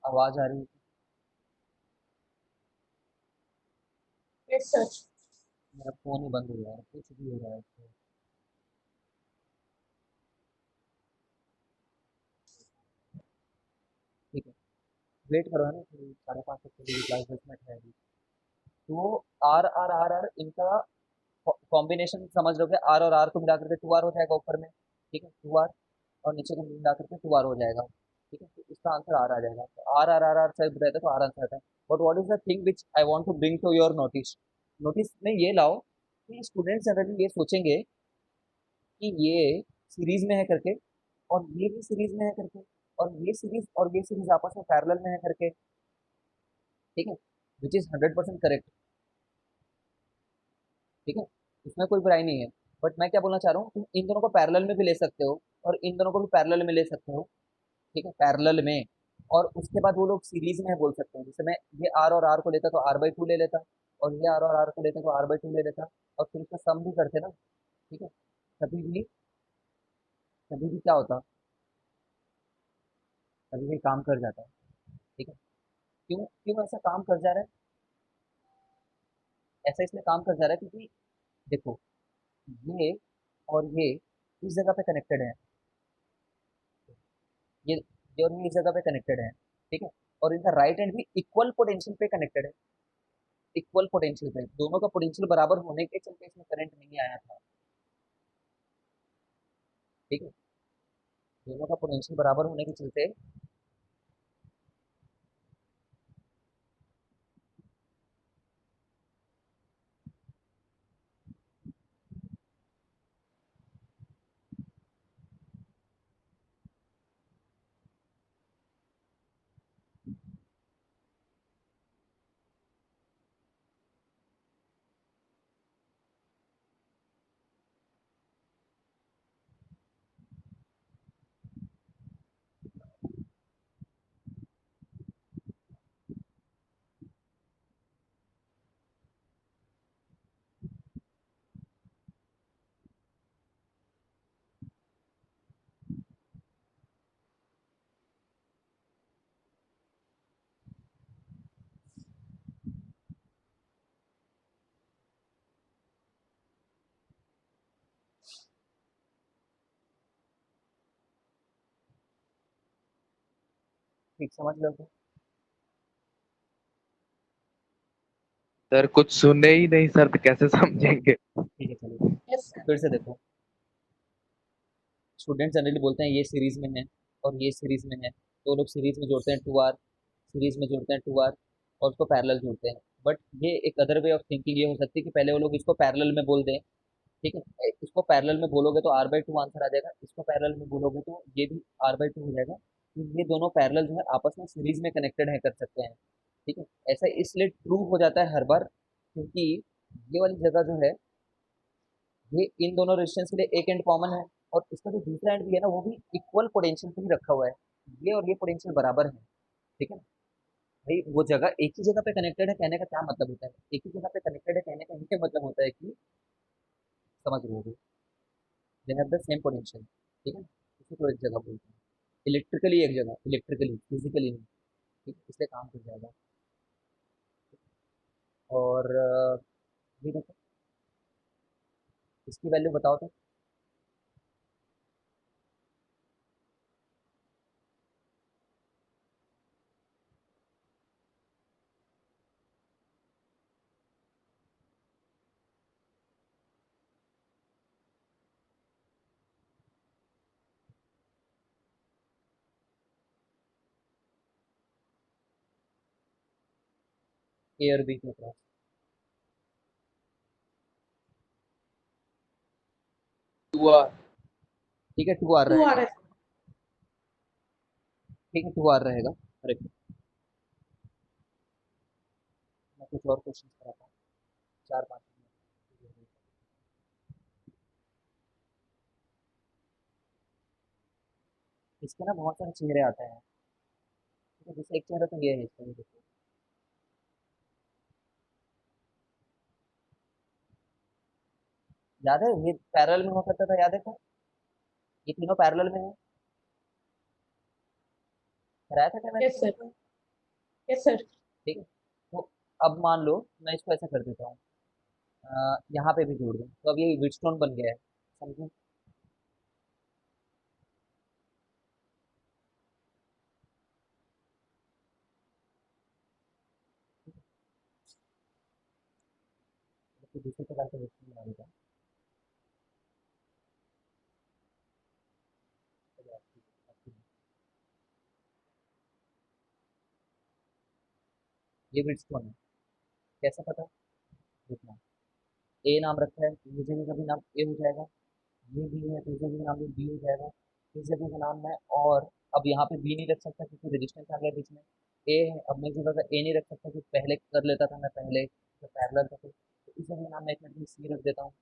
आवाज आ रही है? Yes sir. मेरा फोन ही बंद हो गया है, कुछ भी हो रहा है तो। ठीक है, वेट करो है ना, 5:30 तक चलेगी क्लास, 10 मिनट है अभी। तो आर आर आर आर इनका कॉम्बिनेशन समझ लोगे, आर और आर को मिला करके 2 आर हो जाएगा ऊपर में। ठीक है, 2 आर, और नीचे को मिला करके 2 आर हो जाएगा। ठीक है, तो इसका आंसर आर आ जाएगा। तो आर आर आर आर सब रहता है तो आर आंसर आता है। But what is the thing which I want to bring to your notice, notice में ये लाओ कि स्टूडेंट्स जनरली ये सोचेंगे कि ये सीरीज में है करके, और ये भी सीरीज में है करके, और ये सीरीज आपस में पैरेलल में है करके। ठीक है, विच इज 100% करेक्ट। ठीक है, इसमें कोई बुराई नहीं है। बट मैं क्या बोलना चाह रहा हूँ, तुम इन दोनों को पैरेलल में भी ले सकते हो, और इन दोनों को भी पैरेलल में ले सकते हो। ठीक है, पैरेलल में, और उसके बाद वो लोग सीरीज में बोल सकते हैं। जैसे मैं ये आर और आर को लेता तो r/2 ले लेता, और ये आर और आर को लेता तो r/2 ले लेता, और फिर उसका सम भी करते ना। ठीक है, कभी भी कभी भी क्या होता, कभी भी काम कर जाता है। ठीक है, क्यों क्यों ऐसा काम कर जा रहा है? ऐसा इसलिए काम कर जा रहा है क्योंकि देखो, ये और ये इस जगह पे कनेक्टेड है, ये और ये इस जगह पे कनेक्टेड है। ठीक है, और इनका राइट हैंड भी इक्वल पोटेंशियल पे कनेक्टेड है। इक्वल पोटेंशियल पे, दोनों का पोटेंशियल बराबर होने के चलते इसमें करंट नहीं आया था। ठीक है, दोनों का पोटेंशियल बराबर होने के चलते। ठीक समझ लो तो। सर कुछ सुने ही नहीं सर, तो कैसे समझेंगे? ठीक है, चलो यस सर। फिर से देखो। स्टूडेंट जनरली बोलते हैं ये सीरीज में है और ये सीरीज में है, तो लोग सीरीज में जोड़ते हैं 2 आर, सीरीज में जोड़ते हैं 2 आर, और उसको पैरेलल जोड़ते हैं। बट ये एक अदर वे ऑफ थिंकिंग ये हो सकती है कि पहले वो लोग इसको पैरेलल में बोल दें। ठीक है, इसको पैरेलल में बोलोगे तो r/2 आंसर आ जाएगा, इसको पैरेलल में बोलोगे तो ये भी r/2 हो जाएगा। तो ये दोनों पैरेलल जो है आपस में सीरीज में कनेक्टेड है कर सकते हैं। ठीक है, ऐसा इसलिए ट्रू हो जाता है हर बार क्योंकि ये वाली जगह जो है, ये इन दोनों रेजिस्टेंस के लिए एक एंड कॉमन है, और इसका जो दूसरा एंड भी है ना वो भी इक्वल पोटेंशियल पे ही रखा हुआ है। ये और ये पोटेंशियल बराबर है। ठीक है भाई, वो जगह एक ही जगह पे कनेक्टेड है कहने का क्या मतलब होता है? एक ही जगह पे कनेक्टेड है कहने का ये मतलब होता है कि, समझ रहे हो, they have the same potential. ठीक है, इसी को एक जगह बोलते हैं। इलेक्ट्रिकली एक जगह, इलेक्ट्रिकली, फिजिकली नहीं। ठीक है, इसलिए काम कर जाएगा। और ये देखो, इसकी वैल्यू बताओ तो। ए और बी के क्रॉस। हुआ। ठीक है, 2 आर 2 आ रहेगा। रहा है। ठीक है, 2 आर रहेगा, करेक्ट। मैं कुछ और क्वेश्चन कराता हूँ, 4-5 मिनट। इसके ना बहुत सारे चेहरे आते हैं। ठीक है, जैसे एक चेहरा तो ये है इसका, ये देखो। याद है ये पैरेलल में हुआ करता था, याद है क्या? ये तीनों पैरेलल में है, कराया था क्या मैंने? Yes sir. Yes sir. ठीक है। तो अब मान लो मैं इसको ऐसा कर देता हूँ, यहाँ पे भी जोड़ दूँ, तो अब ये व्हीटस्टोन बन गया है, समझो। तो दूसरे प्रकार का व्हीटस्टोन बना देता हूँ। ये व्हीटस्टोन है, कैसे पता? देखना, ए नाम रखा है, तो ये जगह का भी नाम ए हो जाएगा। ये बी है, तो इस जगह का नाम भी बी हो जाएगा। इस जगह का नाम है, और अब यहाँ पे बी नहीं रख सकता क्योंकि रेजिस्टेंस आ गया बीच में। ए है, अब मैं इस जगह का ए नहीं रख सकता क्योंकि पहले कर लेता था मैं पहले, तो पैरेलल था, तो इस जगह का नाम मैं एक मिनट में सी रख देता हूँ।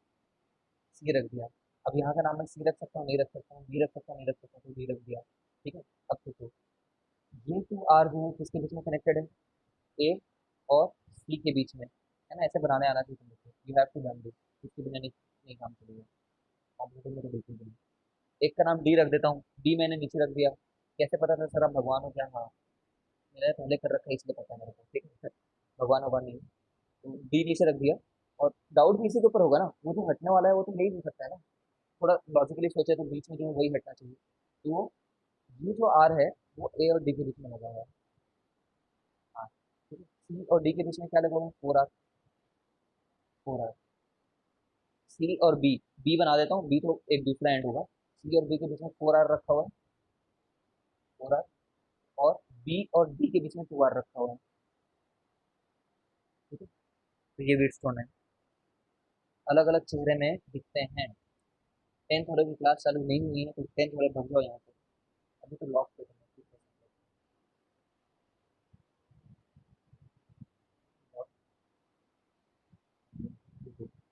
सी रख दिया। अब यहाँ का नाम मैं सी रख सकता हूँ, नहीं रख सकता हूँ, बी रख सकता हूँ, नहीं रख सकता हूँ, तो बी रख दिया। ठीक है। अब देखो, ये टू आर जो है किसके बीच में कनेक्टेड है? ए और सी के बीच में, है ना? ऐसे बनाने आना चाहिए तुमको, you have to learn this, इसके बिना नहीं नहीं काम चलेगा, कॉम्प्यूटर में तो बिल्कुल भी नहीं। एक का नाम डी रख देता हूँ, डी मैंने नीचे रख दिया। कैसे पता था सर आप भगवान हो क्या? हाँ, मैंने पहले कर रखा है इसलिए पता है मेरे को, ठीक है। भगवान भगवान नहीं, तो डी नीचे रख दिया। और डाउट भी इसी के ऊपर होगा ना, वो जो हटने वाला है वो तो ले ही नहीं सकता है ना। थोड़ा लॉजिकली सोचे तो बीच में जो है वही हटना चाहिए, तो वो ये जो आर है वो ए और डी के बीच में लगा हुआ है। हाँ, ठीक है। सी और डी के बीच में क्या लगा हुआ है? Four R. Four R. C और बी, बी बना देता हूँ, बी तो एक दूसरा एंड होगा। सी और बी के बीच में फोर आर रखा हुआ है, फोर आर। और बी और डी के बीच में टू आर रखा हुआ है, ठीक है। तो ये व्हीटस्टोन है, अलग अलग चेहरे में दिखते हैं। 10th वालों की क्लास चालू नहीं हुई है, तो 10th वाले भग जाओ यहाँ पे, अभी तो लॉक पे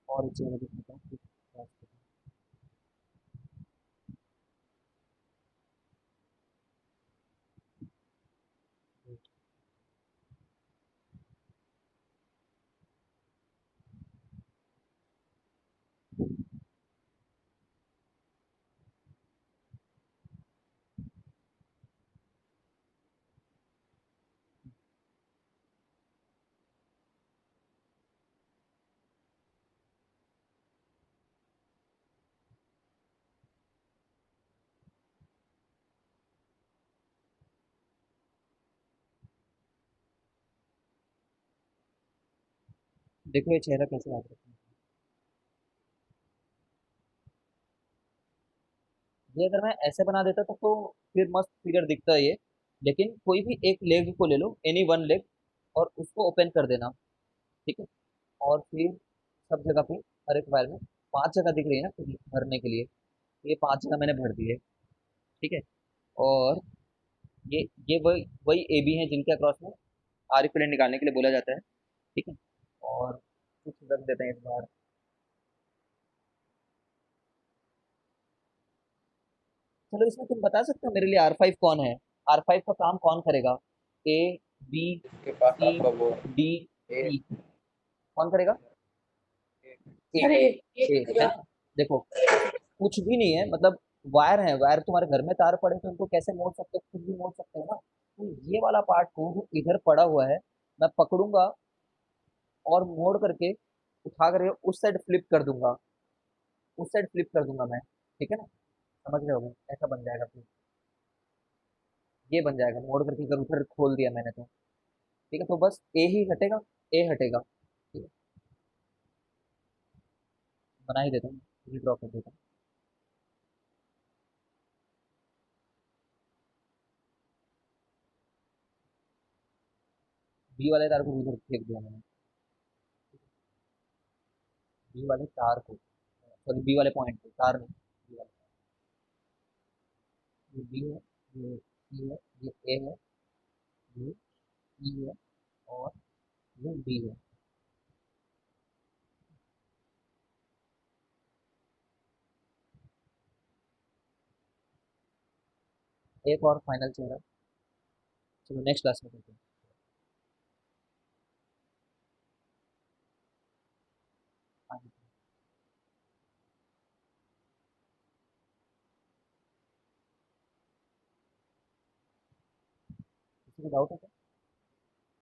और एक चेहरा दिखाता हूँ, फिर class खत्म। देखो ये चेहरा कैसे याद रखना है। ये अगर मैं ऐसे बना देता तो फिर मस्त फिगर दिखता है ये। लेकिन कोई भी एक लेग को ले लो, एनी वन लेग, और उसको ओपन कर देना, ठीक है। और फिर सब जगह पे, हर एक वायर में 5 जगह दिख रही है ना खुद भरने के लिए, ये 5 जगह मैंने भर दी है, ठीक है। और ये ये वही वही ए बी है जिनके अक्रॉस में आर इक्विवेलेंट निकालने के लिए बोला जाता है, ठीक है। और कुछ रख देते हैं इस बार। चलो इसमें तुम बता सकते हो मेरे लिए R5 कौन है? R5 का काम कौन करेगा? ए, बी, इसके पास सी, आपका वो डी, ए ई, कौन करेगा? ए, सर ए, है ना? देखो, कुछ भी नहीं है, मतलब वायर है, वायर तुम्हारे घर में तार पड़े तो उनको कैसे मोड़ सकते हो? कुछ भी मोड़ सकते हो ना। तो ये वाला पार्ट को जो इधर पड़ा हुआ है, मैं पकड़ूंगा और मोड़ करके उठा कर उस साइड फ्लिप कर दूंगा, उस साइड फ्लिप कर दूंगा मैं, ठीक है ना? समझ रहे होगे, ऐसा बन जाएगा फिर। ये बन जाएगा मोड़ करके, अगर उधर खोल दिया मैंने तो, ठीक है। तो बस ए ही हटेगा, ए हटेगा, ठीक है। बना ही देता हूँ, ड्रॉ कर देता हूँ। बी वाले तार को उधर फेंक दिया मैंने, बी वाले तार को, सॉरी बी वाले पॉइंट को, तार नहीं, बी वाले। ये बी है, ये सी है, ये ए है, ये ई है, और ये डी है। एक और फाइनल चेहरा, चलो नेक्स्ट क्लास में करते हैं। आगे। किसी को डाउट है क्या?